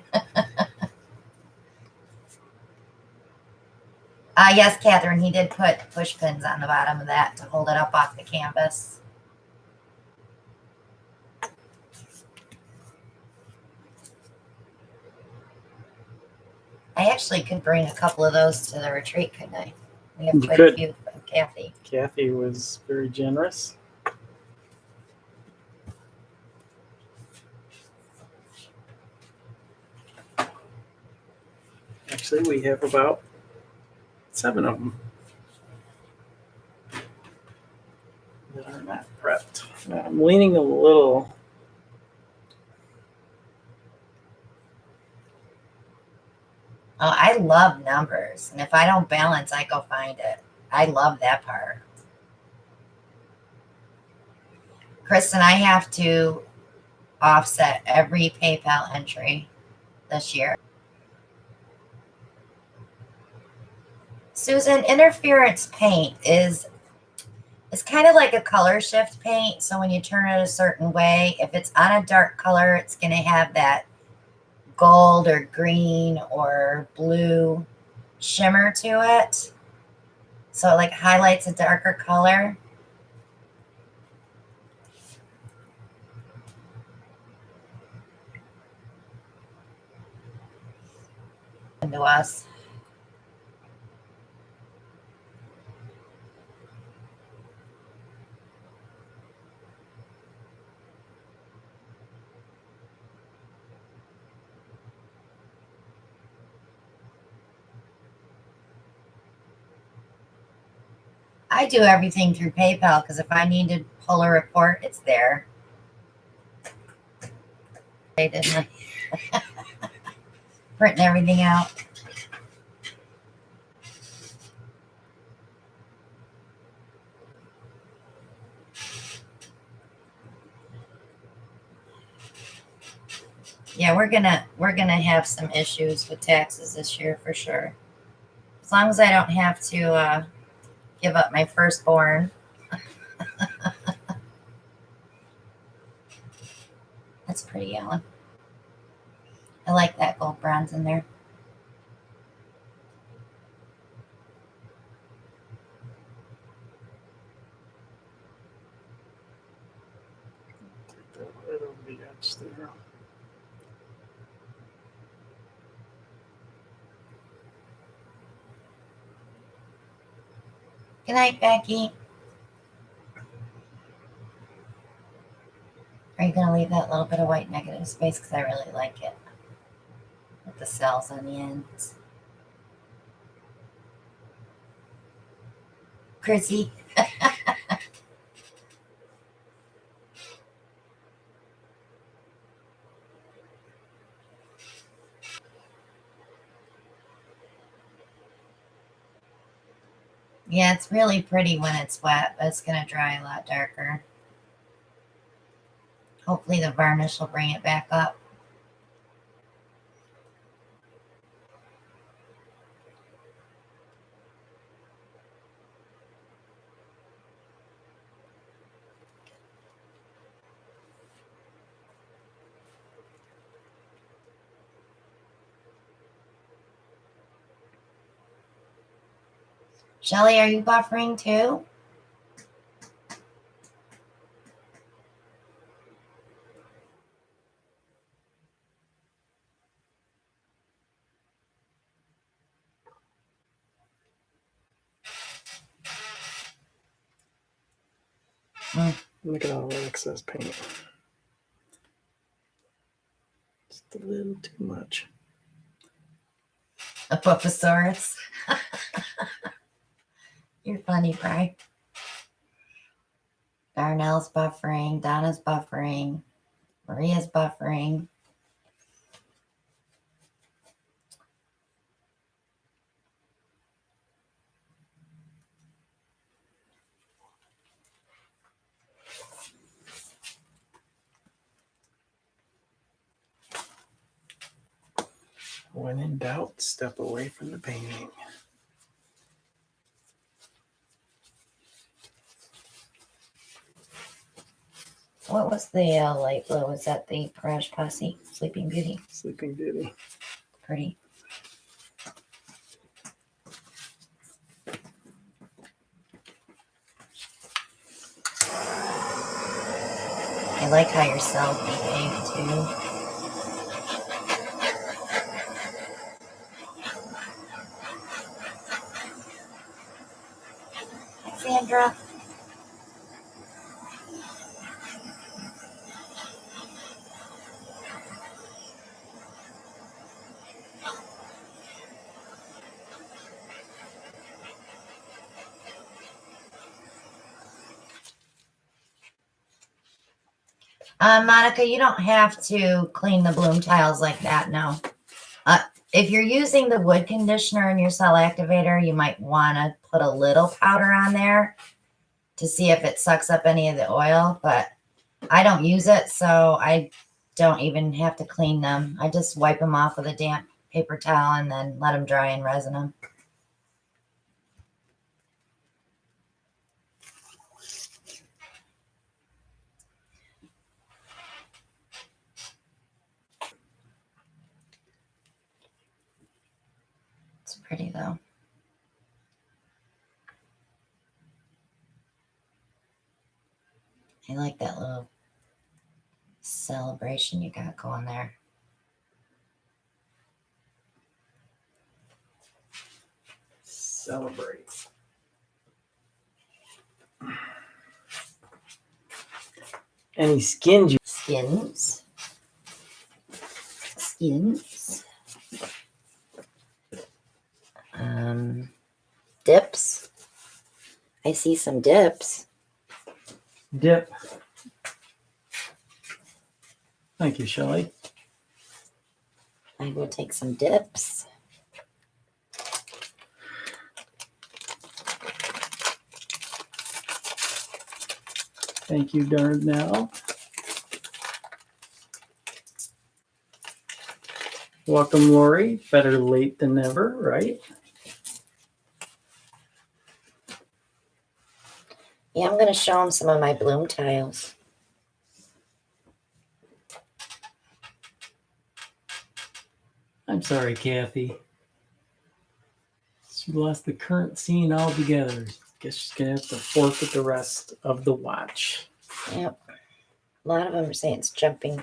Yes, Catherine, he did put push pins on the bottom of that to hold it up off the canvas. I actually could bring a couple of those to the retreat, couldn't I? We have quite a few from Kathy. Kathy was very generous. Actually, we have about 7 of them that are not prepped. I'm leaning a little. Oh, I love numbers. And if I don't balance, I go find it. I love that part. Kristen, I have to offset every PayPal entry this year. Susan, interference paint is it's kind of like a color shift paint. So when you turn it a certain way, if it's on a dark color, it's going to have that gold or green or blue shimmer to it. So it like highlights a darker color. To us. I do everything through PayPal because if I need to pull a report, it's there. They didn't printing everything out. Yeah, we're gonna have some issues with taxes this year for sure. As long as I don't have to give up my firstborn. That's pretty, Ellen. I like that gold bronze in there. Take that right over the edge there. Good night, Becky. Are you going to leave that little bit of white negative space? Because I really like it. With the cells on the ends. Chrissy. Yeah, it's really pretty when it's wet, but it's going to dry a lot darker. Hopefully the varnish will bring it back up. Shelly, are you buffering too? Look at all the excess paint. Just a little too much. A Buffosaurus. You're funny, Bri. Darnell's buffering. Donna's buffering. Maria's buffering. When in doubt, step away from the painting. What was the light blue? Was that the Parage Posse Sleeping Beauty? Sleeping Beauty. Pretty. I like how your cells behave too. Hi, Sandra. Monica, you don't have to clean the bloom tiles like that, no. If you're using the wood conditioner in your cell activator, you might want to put a little powder on there to see if it sucks up any of the oil, but I don't use it, so I don't even have to clean them. I just wipe them off with a damp paper towel and then let them dry and resin them. It's pretty though. I like that little celebration you got going there. Celebrate. Any skins? Skins. Skins. Dips. I see some dips. Dip. Thank you, Shelly. I will take some dips. Thank you, Darnell. Welcome, Lori. Better late than never, right? Yeah, I'm going to show them some of my bloom tiles. I'm sorry, Kathy. She lost the current scene altogether. Guess she's going to have to forfeit the rest of the watch. Yep. A lot of them are saying it's jumping.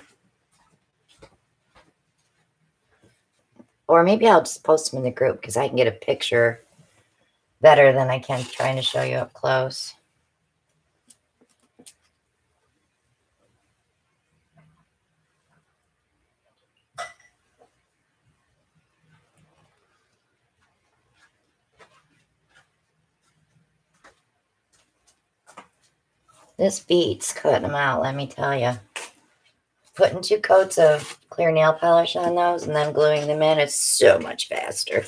Or maybe I'll just post them in the group because I can get a picture better than I can trying to show you up close. This beats cutting them out, let me tell you. Putting 2 coats of clear nail polish on those and then gluing them in is so much faster.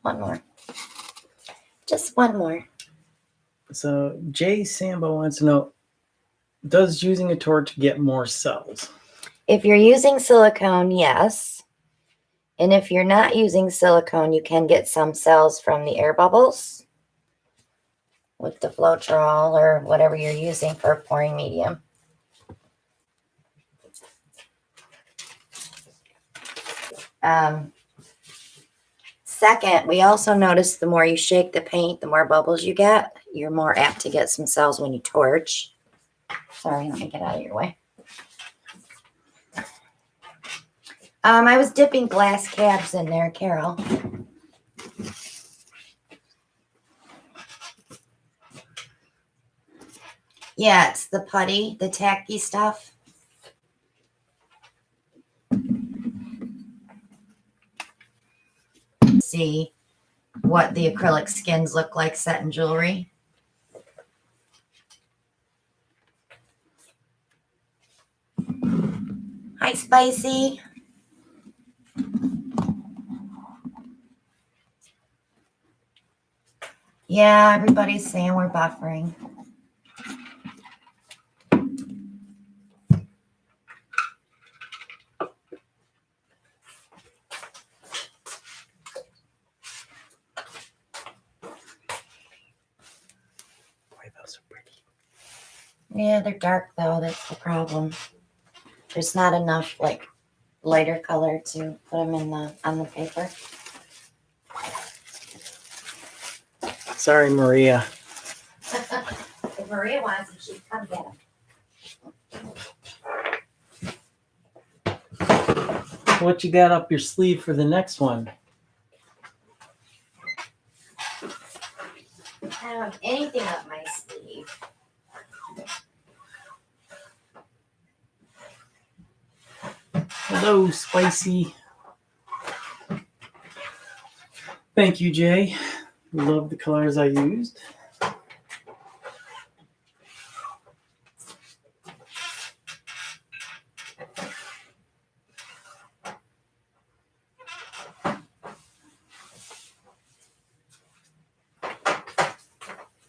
One more. Just one more. So Jay Sambo wants to know, does using a torch get more cells? If you're using silicone, yes. And if you're not using silicone, you can get some cells from the air bubbles. with the Floetrol or whatever you're using for pouring medium. Second, we also noticed the more you shake the paint, the more bubbles you get. You're more apt to get some cells when you torch. Sorry, let me get out of your way. I was dipping glass cabs in there, Carol. Yeah, it's the putty, the tacky stuff. See what the acrylic skins look like set in jewelry. Hi, Spicy. Yeah, everybody's saying we're buffering. Boy, those are pretty. Yeah, they're dark though. That's the problem. There's not enough like lighter color to put them in on the paper. Sorry, Maria. If Maria wants them, she'd come get them. What you got up your sleeve for the next one? I don't have anything up my sleeve. Hello, Spicy. Thank you, Jay. Love the colors I used.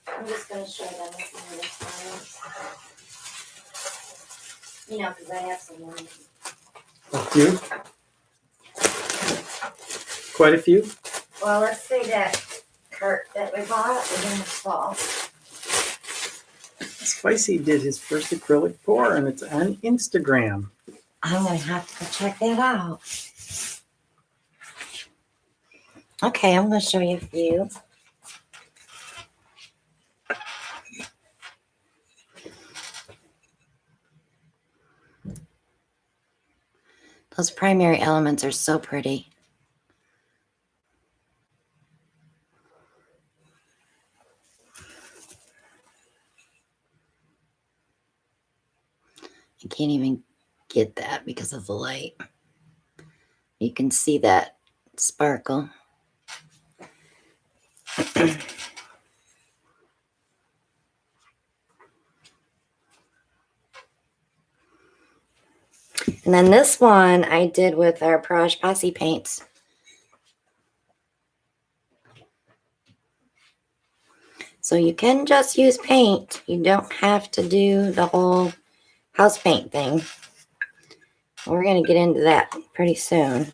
I'm just going to show them some of the colors. You know, because I have some ones. A few? Quite a few? Well, let's say that cart that we bought is in the fall. Spicy did his first acrylic pour, and it's on Instagram. I'm going to have to check that out. Okay, I'm going to show you a few. Those primary elements are so pretty. I can't even get that because of the light. You can see that sparkle. And then this one I did with our Proj Posse paints. So you can just use paint. You don't have to do the whole house paint thing. We're going to get into that pretty soon.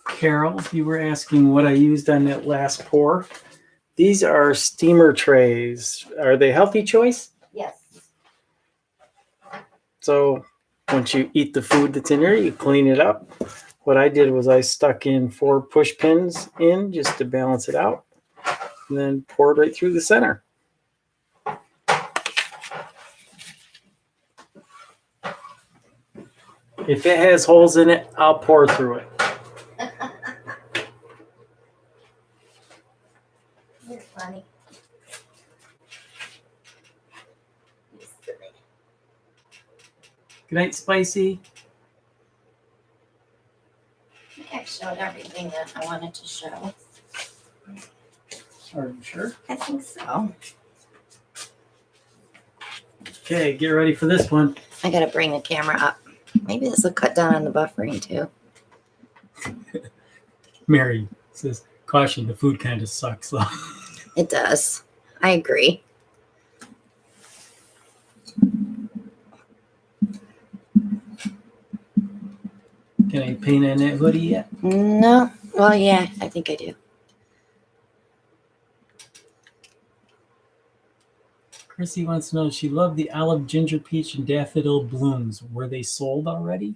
Carol, you were asking what I used on that last pour. These are steamer trays. Are they healthy choice? Yes. So once you eat the food that's in here, you clean it up. What I did was I stuck in 4 push pins in just to balance it out, and then poured right through the center. If it has holes in it, I'll pour through it. You're funny. Good night, Spicy. I think I showed everything that I wanted to show. Are you sure? I think so. Okay, get ready for this one. I got to bring the camera up. Maybe this will cut down on the buffering too. Mary says, caution, the food kind of sucks though. It does. I agree. Can I paint on that hoodie yet? No. Well, yeah, I think I do. Chrissy wants to know, she loved the olive, ginger, peach, and daffodil blooms. Were they sold already?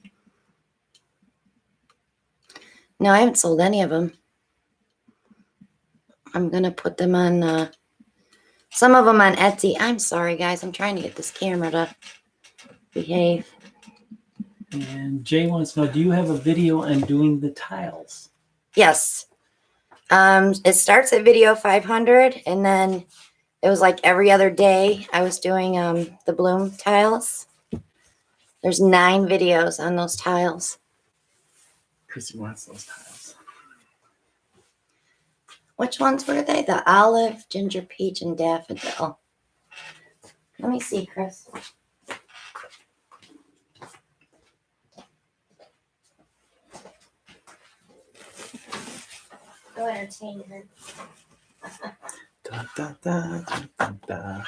No, I haven't sold any of them. I'm going to put them on, some of them on Etsy. I'm sorry, guys. I'm trying to get this camera to behave. And Jay wants to know, do you have a video on doing the tiles? Yes. It starts at video 500, and then it was like every other day I was doing the bloom tiles. There's 9 videos on those tiles. Chrissy wants those tiles. Which ones were they? The olive, ginger, peach, and daffodil. Let me see, Chris. Go entertain her. Da, da, da, da, da, da.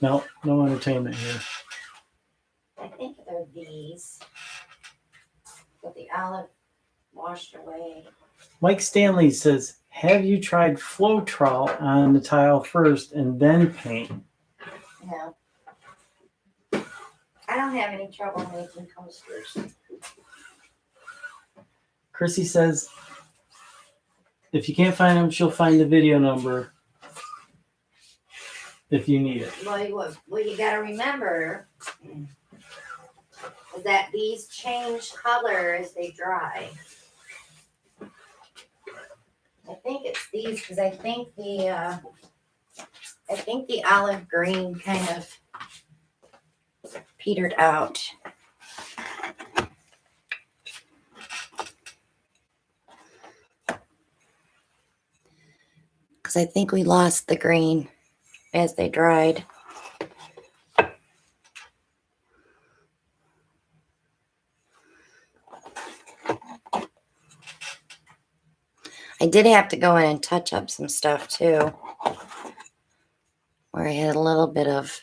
No, no entertainment here. I think they're these. But the olive washed away. Mike Stanley says, have you tried Floetrol on the tile first and then paint? No. I don't have any trouble making coasters. Chrissy says, if you can't find them, she'll find the video number if you need it. Well, you got to remember is that these change color as they dry. I think it's these because I think the olive green kind of petered out. Because I think we lost the green as they dried. I did have to go in and touch up some stuff too, where I had a little bit of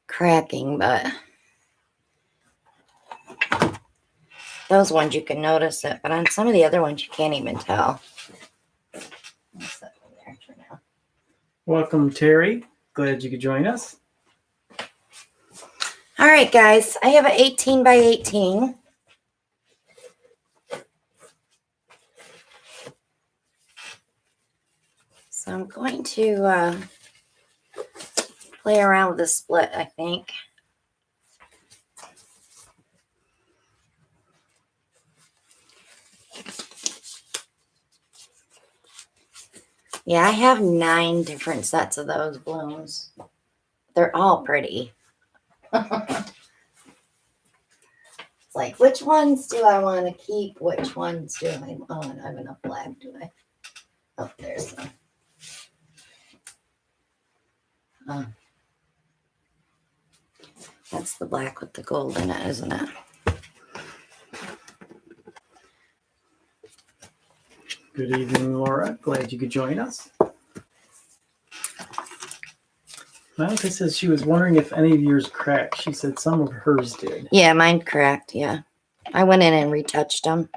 cracking, but those ones you can notice it, but on some of the other ones you can't even tell. What's that in there for now? Welcome, Terry. Glad you could join us. All right, guys, I have an 18 by 18. So I'm going to play around with the split, I think. Yeah, I have 9 different sets of those blooms. They're all pretty. It's like, which ones do I want to keep? Which ones do I want? I have enough black, do I? Oh, there's some. That's the black with the gold in it, isn't it? Good evening, Laura. Glad you could join us. Monica says she was wondering if any of yours cracked. She said some of hers did. Yeah, mine cracked, yeah. I went in and retouched them.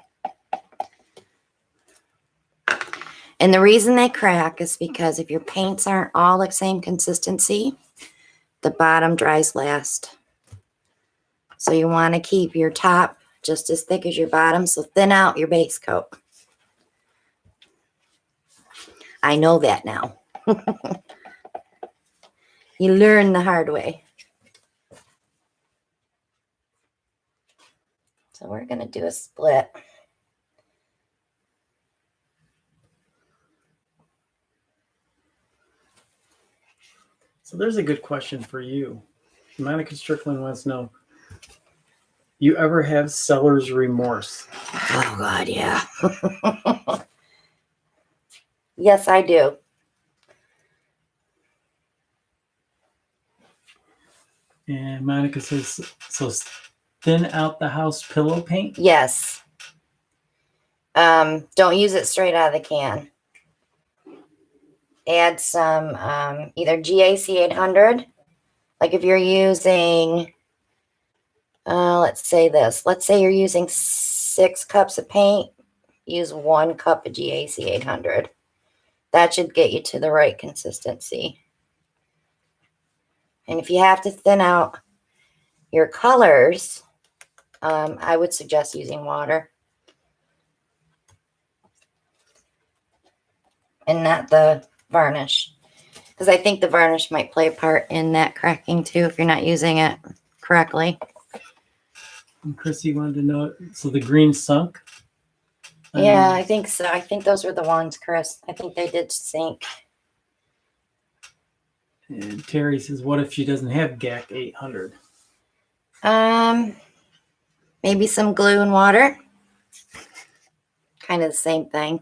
And the reason they crack is because if your paints aren't all the same consistency, the bottom dries last. So you want to keep your top just as thick as your bottom, so thin out your base coat. I know that now. You learn the hard way. So we're going to do a split. So there's a good question for you. Monica Strickland wants to know, you ever have seller's remorse? Oh, God, yeah. Yes, I do. And Monica says, so thin out the house pillow paint? Yes. Don't use it straight out of the can. Add some either GAC 800. Like if you're using, let's say this. Let's say you're using 6 cups of paint. Use 1 cup of GAC 800. That should get you to the right consistency. And if you have to thin out your colors, I would suggest using water and not the varnish. Because I think the varnish might play a part in that cracking too if you're not using it correctly. And Chrissy wanted to know, so the green sunk? Yeah, I think so. I think those were the ones, Chris. I think they did sink. And Terry says, what if she doesn't have GAC 800? Maybe some glue and water. Kind of the same thing.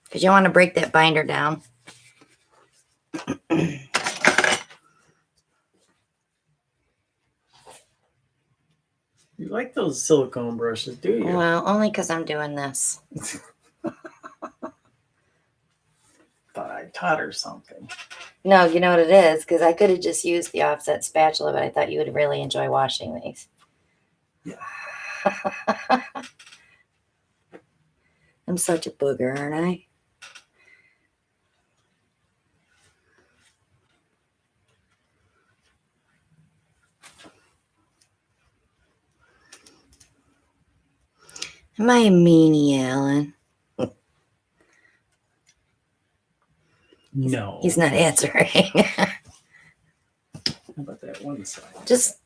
Because you want to break that binder down. You like those silicone brushes, do you? Well, only because I'm doing this. Thought I taught her something. No, you know what it is? Because I could have just used the offset spatula, but I thought you would really enjoy washing these. Yeah. I'm such a booger, aren't I? Am I a meanie, Alan? No. He's not answering. How about that one side? Just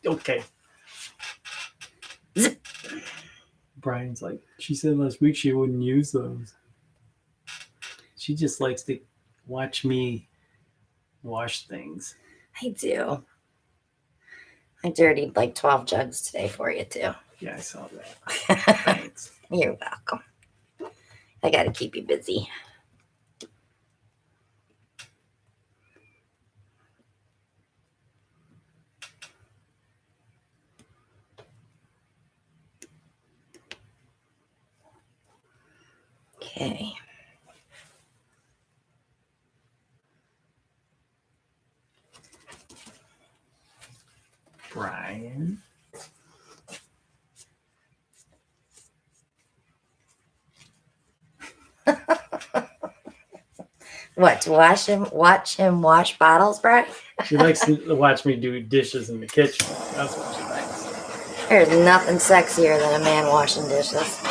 Okay. Zip. Brian's like, she said last week she wouldn't use those. She just likes to watch me wash things. I do. I dirtied like 12 jugs today for you, too. Yeah, I saw that. Thanks. You're welcome. I got to keep you busy. Okay. Brian. What, to watch him wash bottles, Brett? She likes to watch me do dishes in the kitchen. That's what she likes. There's nothing sexier than a man washing dishes.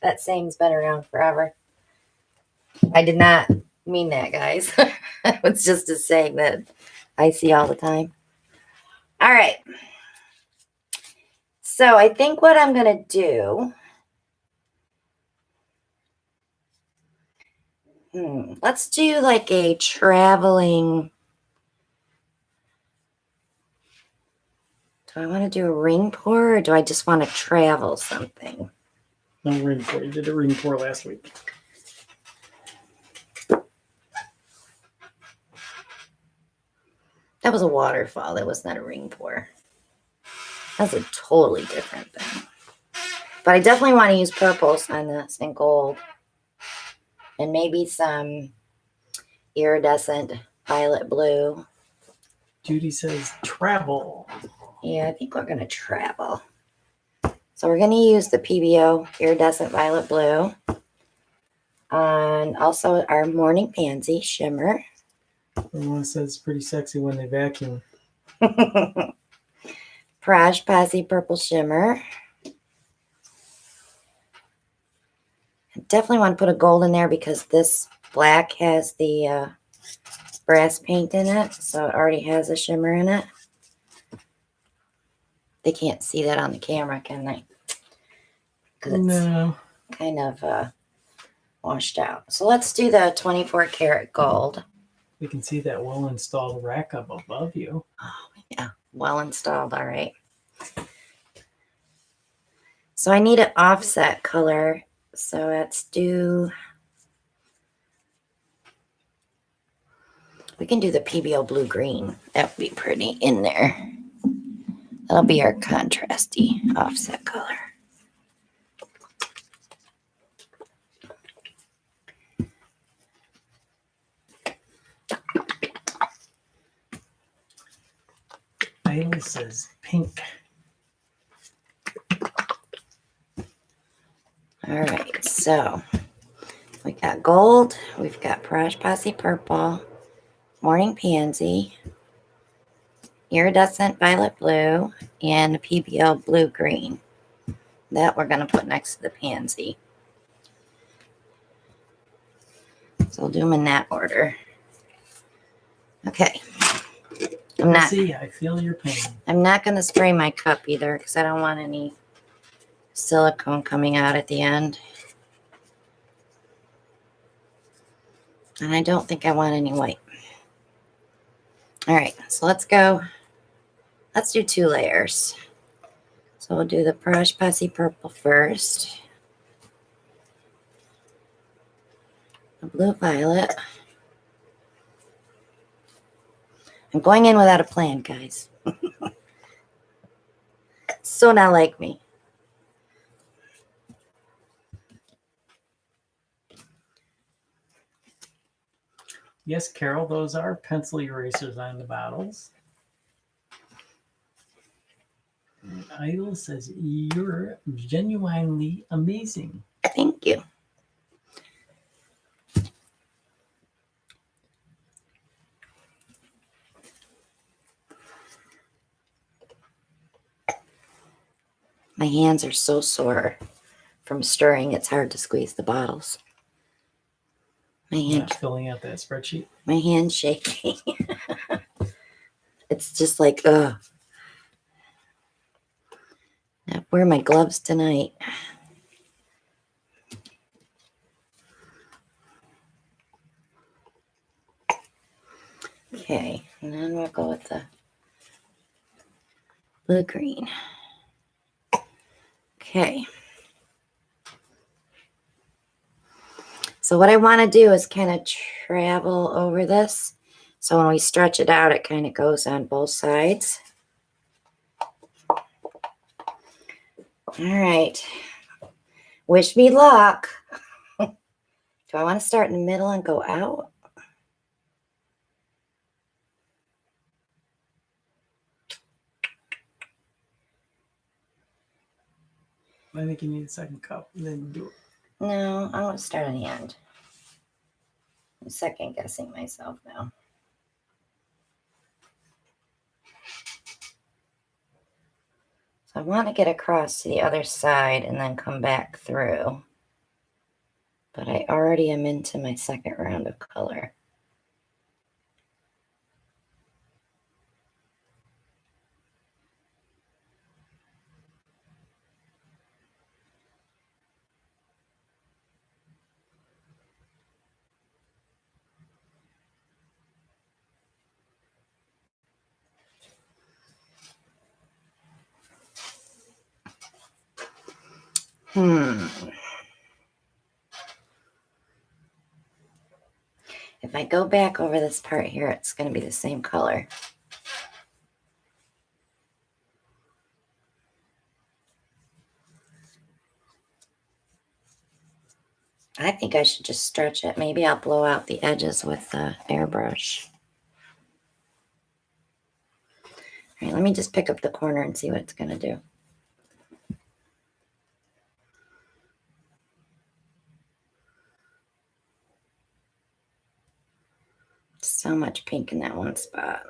That saying's been around forever. I did not mean that, guys. It's just a saying that I see all the time. All right. So I think what I'm going to do... let's do like a traveling... Do I want to do a ring pour or do I just want to travel something? No ring pour. You did a ring pour last week. That was a waterfall. That was not a ring pour. That's a totally different thing. But I definitely want to use purples on this and gold. And maybe some iridescent violet blue. Judy says travel. Yeah, I think we're going to travel. So we're going to use the PBO iridescent violet blue. And also our morning pansy shimmer. Everyone says it's pretty sexy when they vacuum. Praj Posse purple shimmer. I definitely want to put a gold in there because this black has the brass paint in it. So it already has a shimmer in it. They can't see that on the camera, can they? Because it's No. kind of washed out. So let's do the 24 karat gold. We can see that well-installed rack up above you. Oh, yeah. Well installed. All right. So I need an offset color. So let's do... We can do the PBO blue-green. That would be pretty in there. That'll be our contrasty offset color. Bailey says pink. All right, so we got gold, we've got Praj Posse purple, morning pansy, iridescent violet blue, and the PBO blue green. That we're going to put next to the pansy. So we'll do them in that order. Okay. I feel your pain. I'm not going to spray my cup either because I don't want any silicone coming out at the end. And I don't think I want any white. All right, so let's go. Let's do 2 layers. So we'll do the Praj Posse purple first. The blue violet. I'm going in without a plan, guys. So not like me. Yes, Carol, those are pencil erasers on the bottles. And Idol says, you're genuinely amazing. Thank you. My hands are so sore from stirring. It's hard to squeeze the bottles. My hand, Not filling out that spreadsheet. my hand's shaking. It's just like, ugh. I wear my gloves tonight. Okay, and then we'll go with the blue green. Okay. So what I want to do is kind of travel over this. So when we stretch it out, it kind of goes on both sides. All right. Wish me luck. Do I want to start in the middle and go out? I think you need a second cup and then do it. No, I want to start on the end. I'm second guessing myself now. So I want to get across to the other side and then come back through. But I already am into my second round of color. If I go back over this part here, it's going to be the same color. I think I should just stretch it. Maybe I'll blow out the edges with the airbrush. All right, let me just pick up the corner and see what it's going to do. So much pink in that one spot.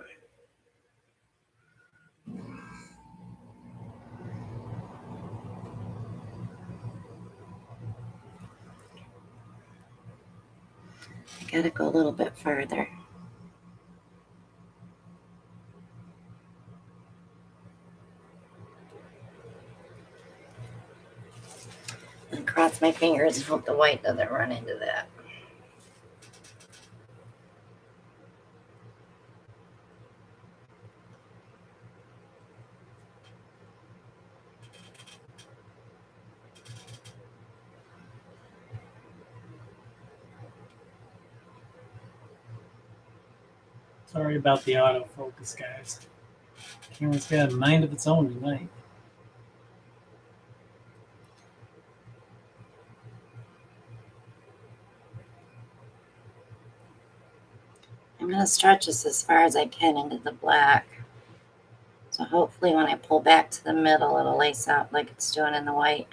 I gotta go a little bit farther. And cross my fingers and hope the white doesn't run into that. Sorry about the autofocus, guys. Camera's got a mind of its own tonight. I'm going to stretch this as far as I can into the black. So hopefully when I pull back to the middle, it'll lace out like it's doing in the white.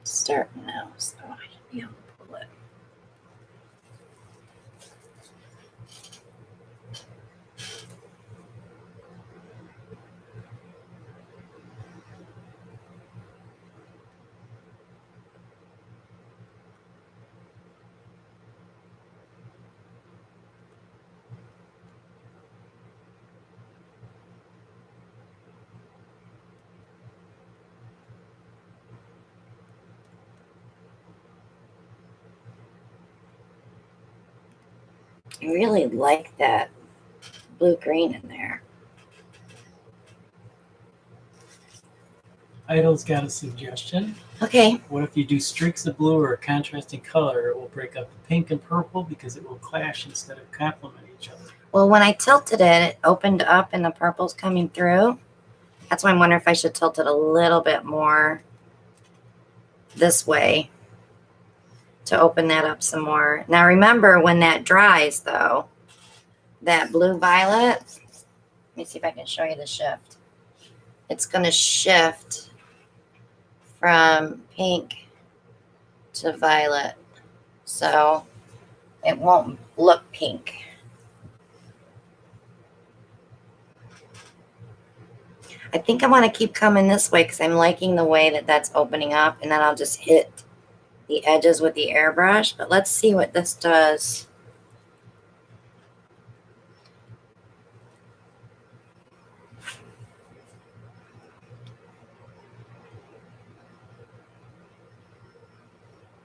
starting now, so I should be able to pull it. I really like that blue-green in there. Idle's got a suggestion. Okay. What if you do streaks of blue or a contrasting color? It will break up the pink and purple because it will clash instead of complement each other. Well, when I tilted it, it opened up and the purple's coming through. That's why I'm wondering if I should tilt it a little bit more this way to open that up some more. Now remember, when that dries though, that blue violet, let me see if I can show you the shift. It's going to shift from pink to violet. So it won't look pink. I think I want to keep coming this way because I'm liking the way that that's opening up, and then I'll just hit the edges with the airbrush. But let's see what this does.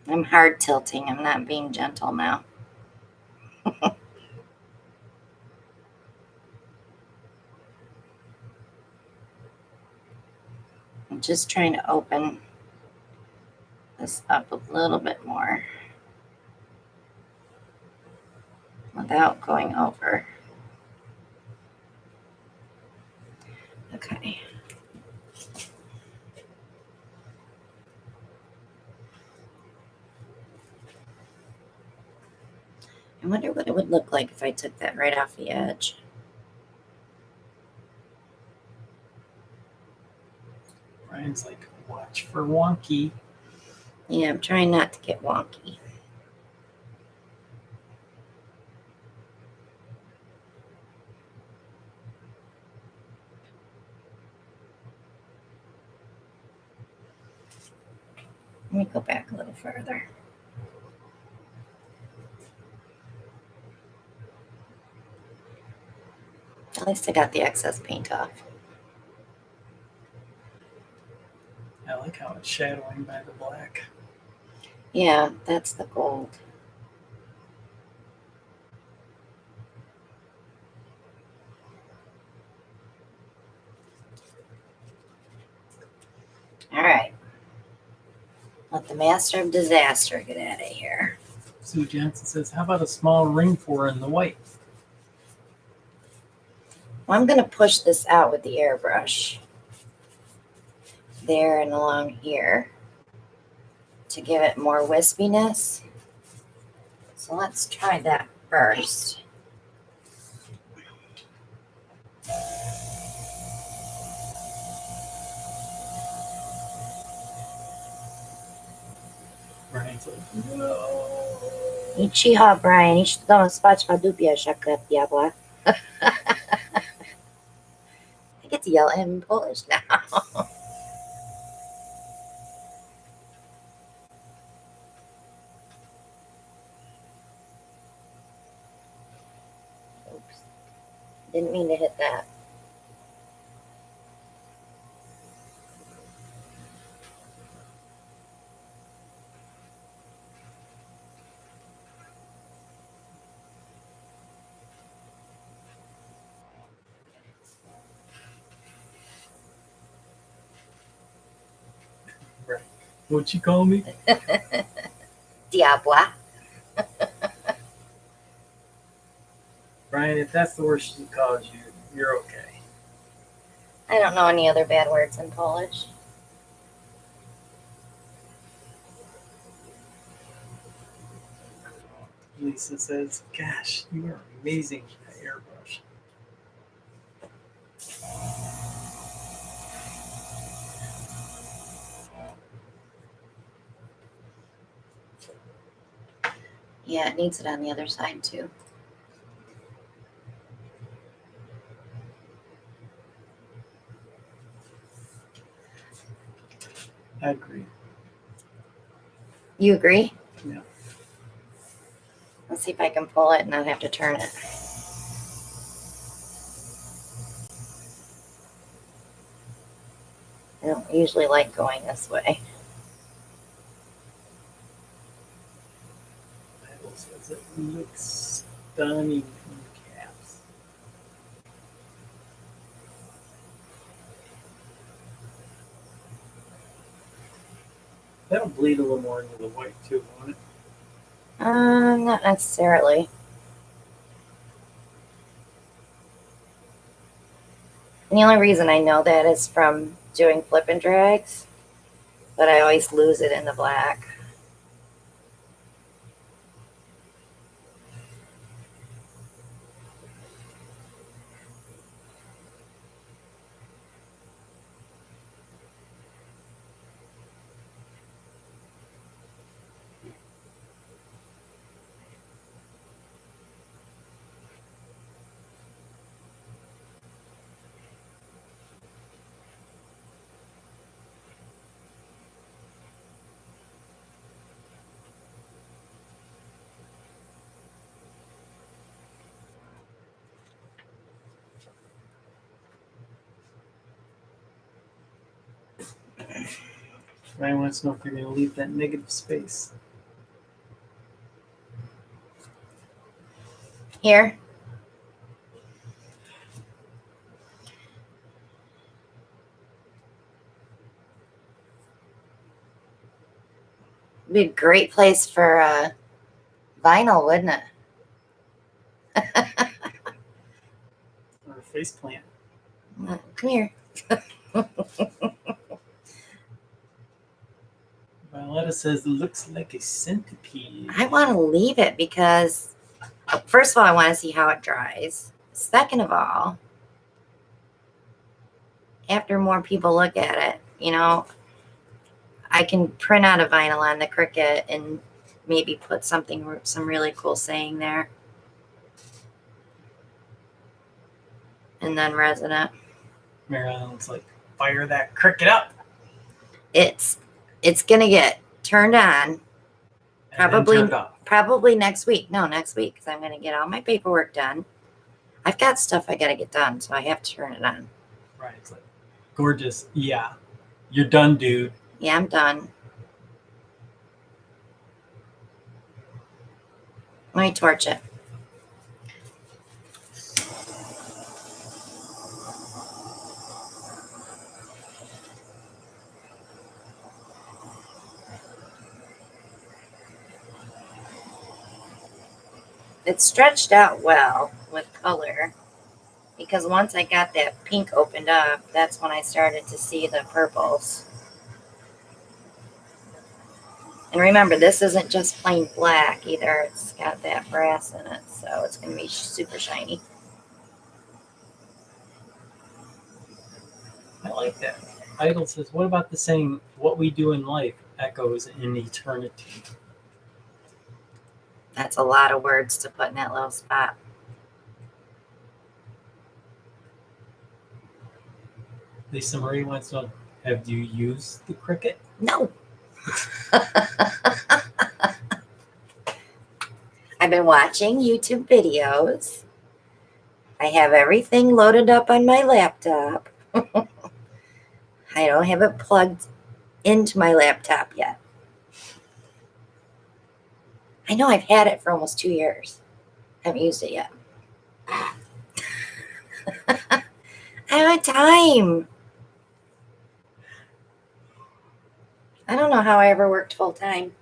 I'm hard tilting. I'm not being gentle now. I'm just trying to open this up a little bit more without going over. Okay. I wonder what it would look like if I took that right off the edge. Brian's like, watch for wonky. Yeah, I'm trying not to get wonky. Let me go back a little further. At least I got the excess paint off. I like how it's shadowing by the black. Yeah, that's the gold. All right. Let the master of disaster get out of here. Sue Jensen says, how about a small ring pour in the white? Well, I'm going to push this out with the airbrush. There and along here to give it more wispiness. So let's try that first. Brian's like, no. I cicho, Brian. Idź do domu spać, a dupie szakle diabła. I get to yell at him in Polish now. Oops. Didn't mean to hit that. What'd you call me? Diabła. Brian, if that's the worst she calls you, you're okay. I don't know any other bad words in Polish. Lisa says, gosh, you are amazing with that airbrush. Yeah, it needs it on the other side too. I agree. You agree? Yeah. Let's see if I can pull it and not have to turn it. I don't usually like going this way. Bible says it looks stunning from the caps. That'll bleed a little more into the white too, won't it? Not necessarily. And the only reason I know that is from doing flip and drags, but I always lose it in the black. Ryan wants to know if you're going to leave that negative space. Here. Be a great place for vinyl, wouldn't it? Or a face plant. Come here. Violetta says, looks like a centipede. I want to leave it because, first of all, I want to see how it dries. Second of all, after more people look at it, you know, I can print out a vinyl on the Cricut and maybe put some really cool saying there. And then resin it. Marilyn's like, fire that Cricut up. It's gonna get turned on probably next week. No, next week, because I'm gonna get all my paperwork done. I've got stuff I gotta get done, so I have to turn it on. Right. It's like, gorgeous. Yeah. You're done, dude. Yeah, I'm done. Let me torch it. It's stretched out well with color because once I got that pink opened up, that's when I started to see the purples. And remember, this isn't just plain black either. It's got that brass in it, so it's going to be super shiny. I like that. Idle says, what about the saying, what we do in life echoes in eternity? That's a lot of words to put in that little spot. Lisa Marie wants to know, have you used the Cricut? No. I've been watching YouTube videos. I have everything loaded up on my laptop. I don't have it plugged into my laptop yet. I know I've had it for almost 2 years. I haven't used it yet. I don't have time. I don't know how I ever worked full time.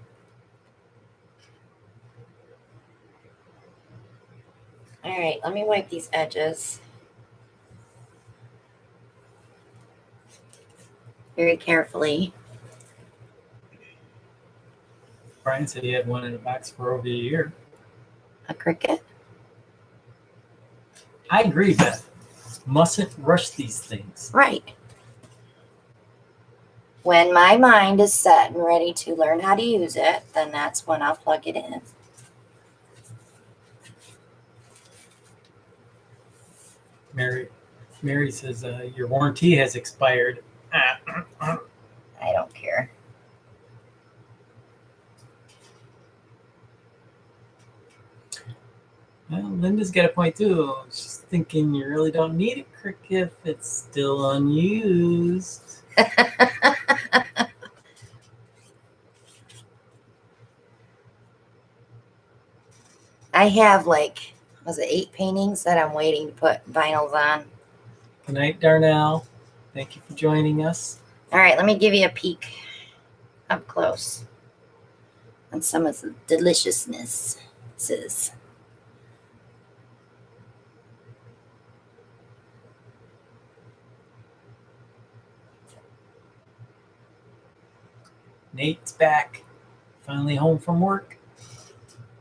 All right, let me wipe these edges very carefully. Brian said he had one in a box for over a year. A Cricut? I agree, Beth. Mustn't rush these things. Right. When my mind is set and ready to learn how to use it, then that's when I'll plug it in. Mary says your warranty has expired. I don't care. Well, Linda's got a point too. She's thinking you really don't need it, Crick, if it's still unused. I have like, was it 8 paintings that I'm waiting to put vinyls on? Good night, Darnell. Thank you for joining us. All right, let me give you a peek up close on some of the deliciousnesses. Nate's back. Finally home from work.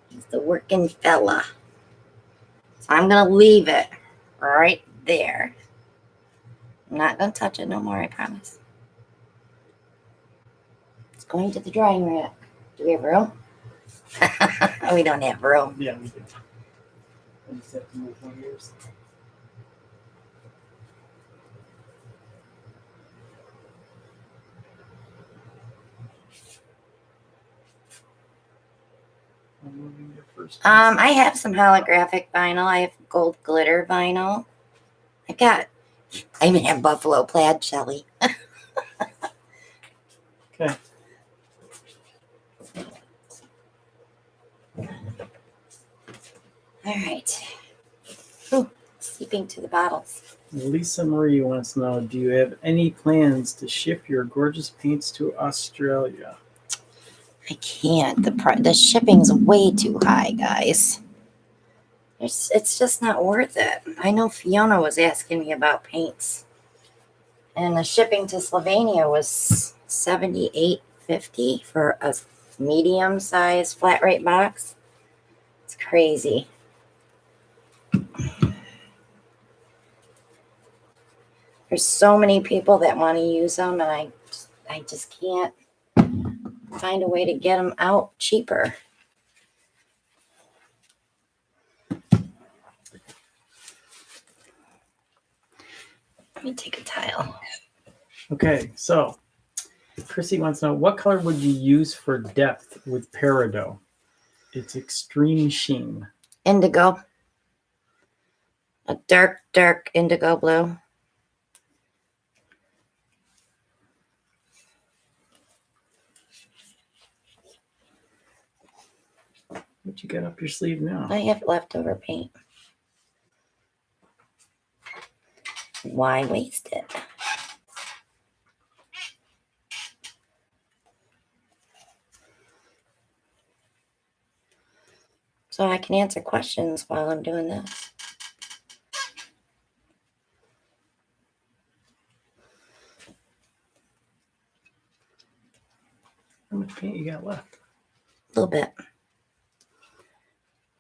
He's the working fella. So I'm going to leave it right there. I'm not going to touch it no more, I promise. It's going to the drying rack. Do we have room? We don't have room. Yeah, we do. I just have to move one yours. I'm moving your first. I have some holographic vinyl. I have gold glitter vinyl. I even have buffalo plaid, Shelly. Okay. All right. Ooh, seeping to the bottles. Lisa Marie wants to know, do you have any plans to ship your gorgeous paints to Australia? I can't. The shipping's way too high, guys. It's just not worth it. I know Fiona was asking me about paints, and the shipping to Slovenia was $78.50 for a medium-sized flat rate box. It's crazy. There's so many people that want to use them, and I just can't find a way to get them out cheaper. Let me take a tile. Okay, so Chrissy wants to know, what color would you use for depth with Peridot? It's extreme sheen. Indigo. A dark, dark indigo blue. What you got up your sleeve now? I have leftover paint. Why waste it? So I can answer questions while I'm doing this. How much paint you got left? A little bit.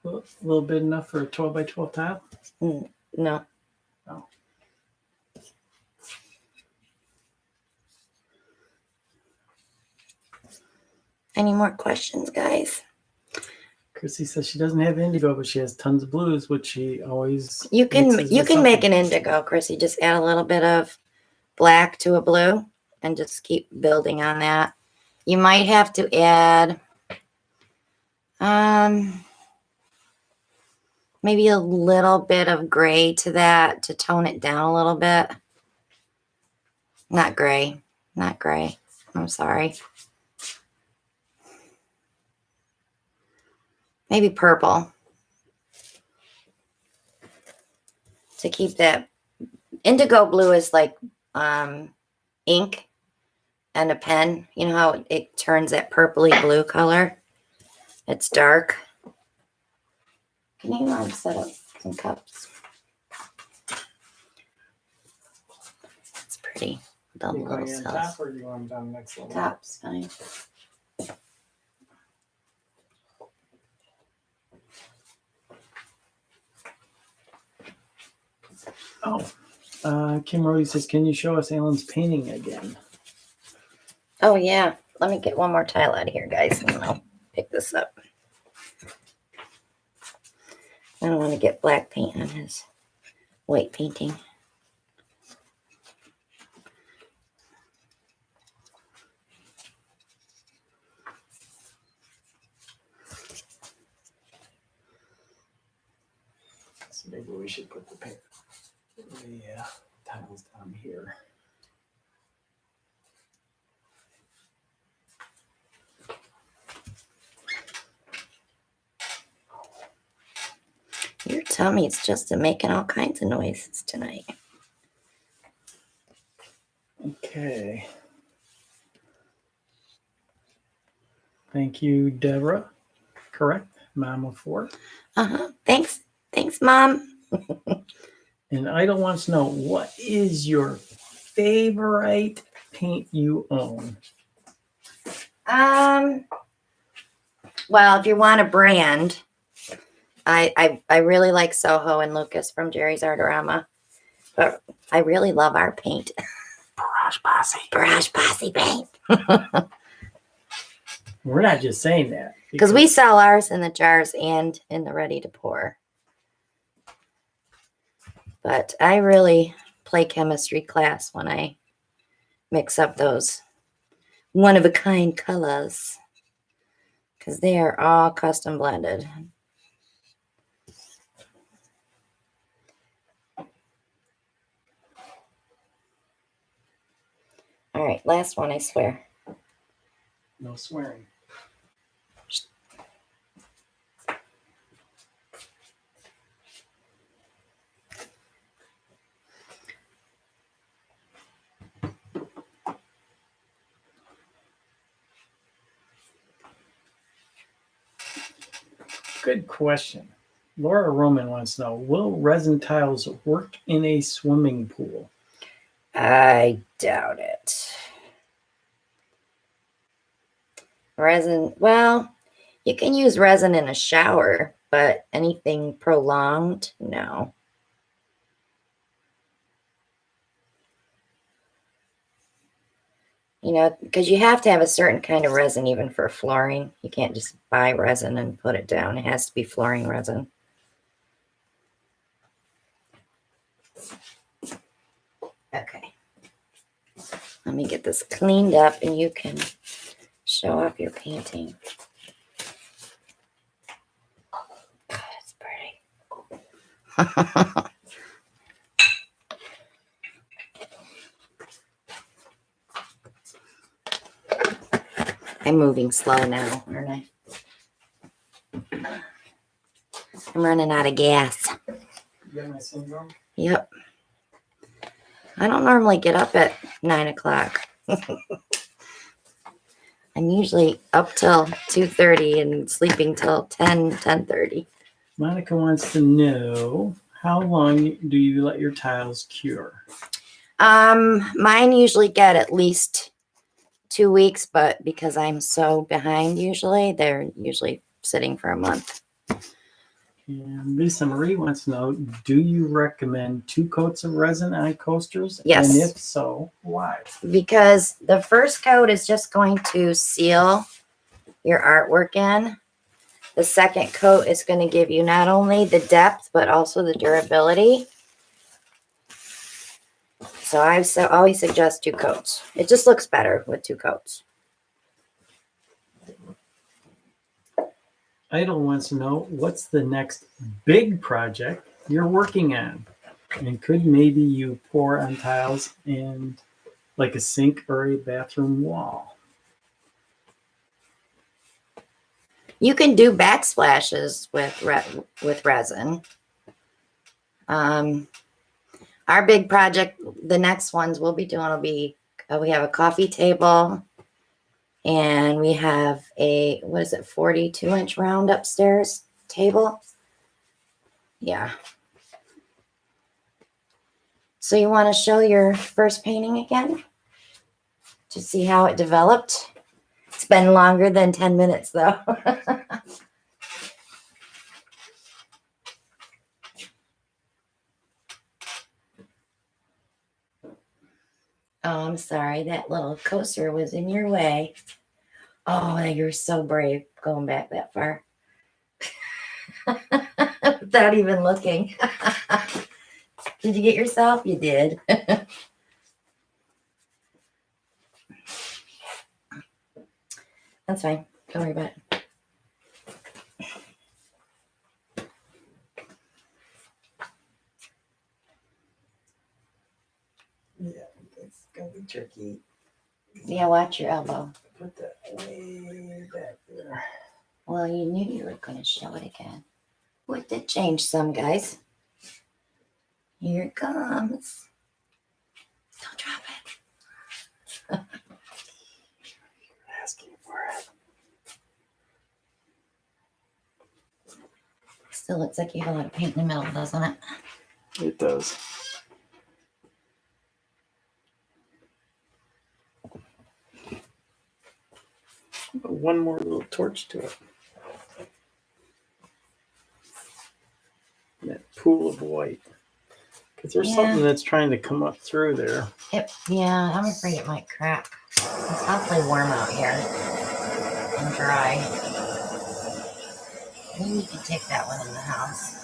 A little bit enough for a 12 by 12 tile? No. Oh. Any more questions, guys? Chrissy says she doesn't have indigo, but she has tons of blues, which she always You can mixes with make something. an indigo, Chrissy. Just add a little bit of black to a blue and just keep building on that. You might have to add maybe a little bit of gray to that to tone it down a little bit. Not gray. I'm sorry. Maybe purple. To keep that. Indigo blue is like ink and a pen. You know how it turns that purpley blue color? It's dark. Can you set up some cups? It's pretty. The You little want it on cells. top or do you want it down next level? Top's fine. Kim Rody says, can you show us Alan's painting again? Oh, yeah. Let me get one more tile out of here, guys, and then I'll pick this up. I don't want to get black paint on his white painting. So maybe we should put the tiles down here. Your tummy's just making all kinds of noises tonight. Okay. Thank you, Deborah. Correct. Mom of 4. Thanks. Thanks, Mom. And Idle wants to know, what is your favorite paint you own? Well, if you want a brand, I really like Soho and Lucas from Jerry's Artorama. But I really love our paint. Barrage Posse paint. We're not just saying that. Because we sell ours in the jars and in the ready to pour. But I really play chemistry class when I mix up those one-of-a-kind colors. Because they are all custom blended. All right, last one, I swear. No swearing. Good question. Laura Roman wants to know, will resin tiles work in a swimming pool? I doubt it. Resin, well, you can use resin in a shower, but anything prolonged, no. You know, because you have to have a certain kind of resin even for flooring. You can't just buy resin and put it down. It has to be flooring resin. Okay. Let me get this cleaned up and you can show off your painting. God, it's pretty. I'm moving slow now, aren't I? I'm running out of gas. You got my syndrome? Yep. I don't normally get up at 9 o'clock. I'm usually up till 2:30 and sleeping till 10:30. Monica wants to know, how long do you let your tiles cure? Mine usually get at least 2 weeks, but because I'm so behind usually, they're usually sitting for a month. And Lisa Marie wants to know, do you recommend 2 coats of resin on coasters? Yes. And if so, why? Because the first coat is just going to seal your artwork in. The second coat is going to give you not only the depth, but also the durability. So I always suggest 2 coats. It just looks better with 2 coats. Idle wants to know, what's the next big project you're working on? And could maybe you pour on tiles and like a sink or a bathroom wall? You can do backsplashes with resin. Our big project, the next ones we'll be doing will be, we have a coffee table and we have a, 42-inch round upstairs table. Yeah. So you want to show your first painting again to see how it developed? It's been longer than 10 minutes though. Oh, I'm sorry. That little coaster was in your way. Oh, you're so brave going back that far. Without even looking. Did you get yourself? You did. That's fine. Don't worry about it. Yeah, it's gonna be tricky. Yeah, watch your elbow. Put that way back there. Well, you knew you were going to show it again. Oh, it did change some, guys. Here it comes. Don't drop it. Asking for it. Still looks like you have a lot of paint in the middle, doesn't it? It does. Put one more little torch to it. That pool of white. Because there's something that's trying to come up through there. Yeah, I'm afraid it might crack. It's awfully warm out here and dry. Maybe you can take that one in the house.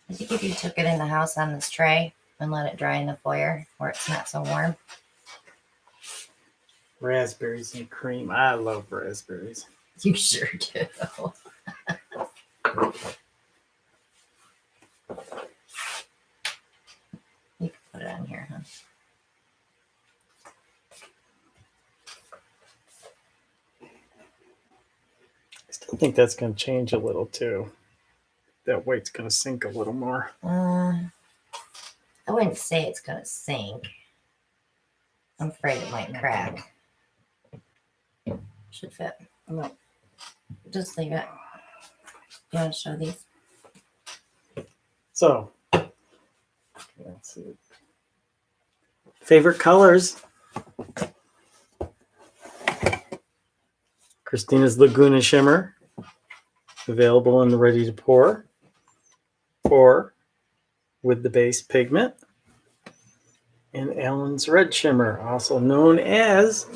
I think if you took it in the house on this tray and let it dry in the foyer where it's not so warm. Raspberries and cream. I love raspberries. You sure do. You can put it on here, huh? I still think that's going to change a little too. That white's going to sink a little more. I wouldn't say it's going to sink. I'm afraid it might crack. Should fit. No. Just leave it. You want to show these? So, let's see. Favorite colors? Christina's Laguna Shimmer, available in the ready to pour, or with the base pigment. And Allen's Red Shimmer, also known as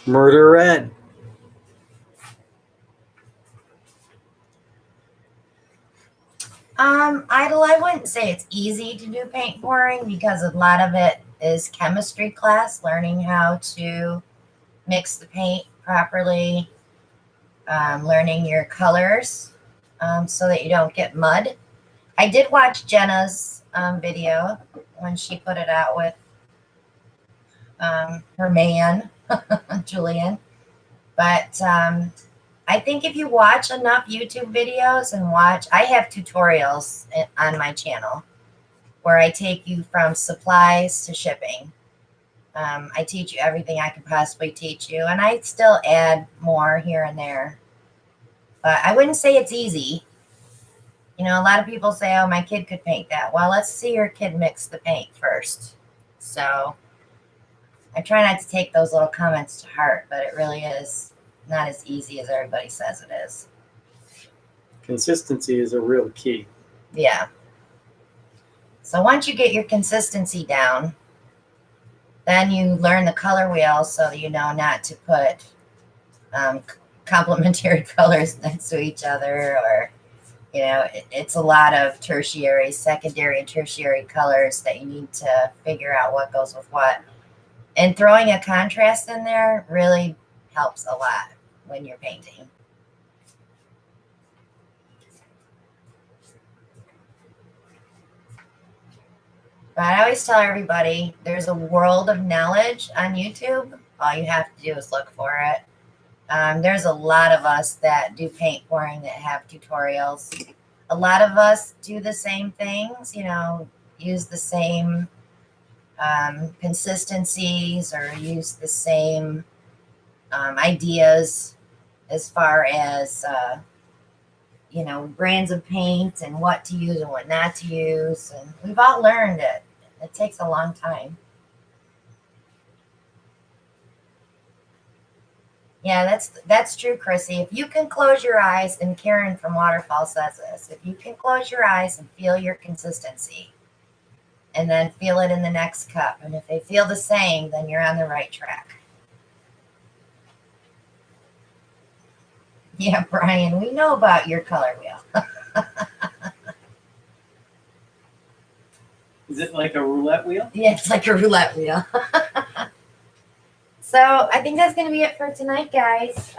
Murder Red. I wouldn't say it's easy to do paint pouring because a lot of it is chemistry class, learning how to mix the paint properly, learning your colors so that you don't get mud. I did watch Jenna's video when she put it out with her man, Julian. But I think if you watch enough YouTube videos and I have tutorials on my channel where I take you from supplies to shipping. I teach you everything I can possibly teach you, and I still add more here and there. But I wouldn't say it's easy. You know, a lot of people say, oh, my kid could paint that. Well, let's see your kid mix the paint first. So I try not to take those little comments to heart, but it really is not as easy as everybody says it is. Consistency is a real key. Yeah. So once you get your consistency down, then you learn the color wheel so you know not to put complementary colors next to each other, or, you know, it's a lot of tertiary, secondary, and tertiary colors that you need to figure out what goes with what. And throwing a contrast in there really helps a lot when you're painting. But I always tell everybody there's a world of knowledge on YouTube. All you have to do is look for it. There's a lot of us that do paint pouring that have tutorials. A lot of us do the same things, you know, use the same consistencies or use the same ideas as far as, you know, brands of paint and what to use and what not to use. And we've all learned it. It takes a long time. Yeah, that's true, Chrissy. If you can close your eyes, and Karen from Waterfall says this, if you can close your eyes and feel your consistency, and then feel it in the next cup, and if they feel the same, then you're on the right track. Yeah, Brian, we know about your color wheel. Is it like a roulette wheel? Yeah, it's like a roulette wheel. So I think that's going to be it for tonight, guys.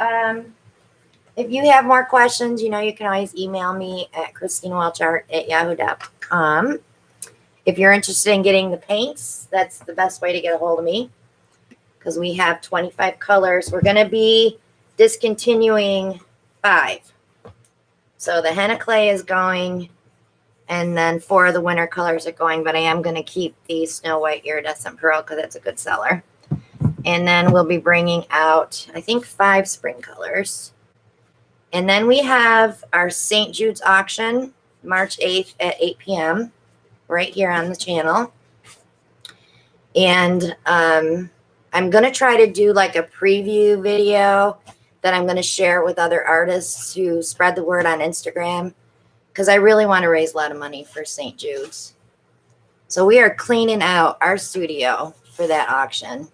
If you have more questions, you know, you can always email me at ChristinaWelchArt@yahoo.com. If you're interested in getting the paints, that's the best way to get a hold of me because we have 25 colors. We're going to be discontinuing 5. So the henna clay is going, and then 4 of the winter colors are going, but I am going to keep the Snow White Iridescent Pearl because it's a good seller. And then we'll be bringing out, I think, 5 spring colors. And then we have our St. Jude's auction, March 8th at 8 p.m. right here on the channel. And I'm going to try to do like a preview video that I'm going to share with other artists to spread the word on Instagram because I really want to raise a lot of money for St. Jude's. So we are cleaning out our studio for that auction.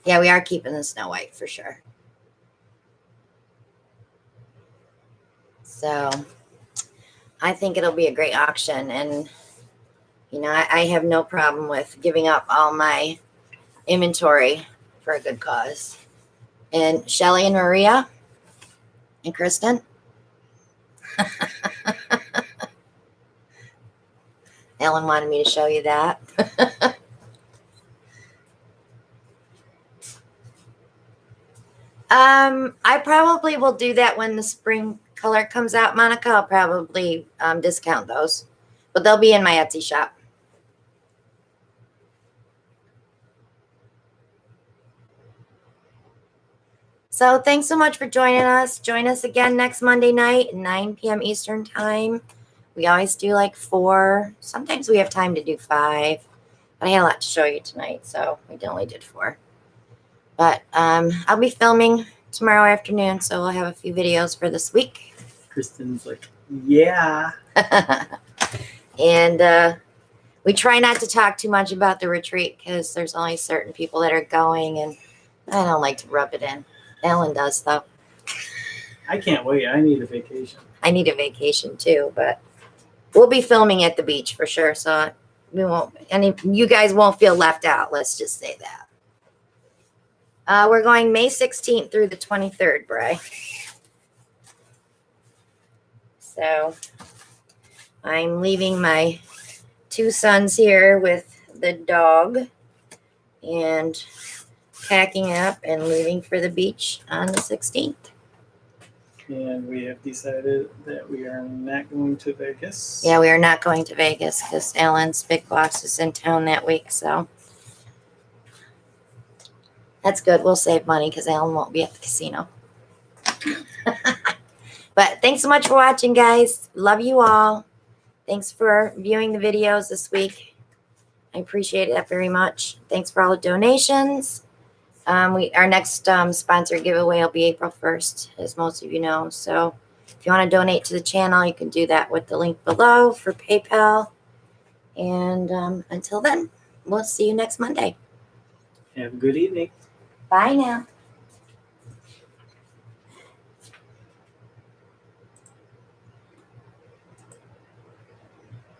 Yeah, we are keeping the Snow White for sure. So I think it'll be a great auction. And, you know, I have no problem with giving up all my inventory for a good cause. And Shelly and Maria and Kristen. Ellen wanted me to show you that. I probably will do that when the spring color comes out, Monica. I'll probably discount those, but they'll be in my Etsy shop. So thanks so much for joining us. Join us again next Monday night, 9 p.m. Eastern time. We always do like 4. Sometimes we have time to do 5. But I had a lot to show you tonight, so we only did 4. But I'll be filming tomorrow afternoon, so we'll have a few videos for this week. Kristen's like, yeah. And we try not to talk too much about the retreat because there's only certain people that are going, and I don't like to rub it in. Ellen does, though. I can't wait. I need a vacation. I need a vacation, too, but we'll be filming at the beach for sure, so we won't, you guys won't feel left out. Let's just say that. We're going May 16th through the 23rd, Bri. So I'm leaving my 2 sons here with the dog and packing up and leaving for the beach on the 16th. And we have decided that we are not going to Vegas. Yeah, we are not going to Vegas because Ellen's big boss is in town that week, so that's good. We'll save money because Ellen won't be at the casino. But thanks so much for watching, guys. Love you all. Thanks for viewing the videos this week. I appreciate it very much. Thanks for all the donations. Our next sponsor giveaway will be April 1st, as most of you know. So if you want to donate to the channel, you can do that with the link below for PayPal. And until then, we'll see you next Monday. Have a good evening. Bye now.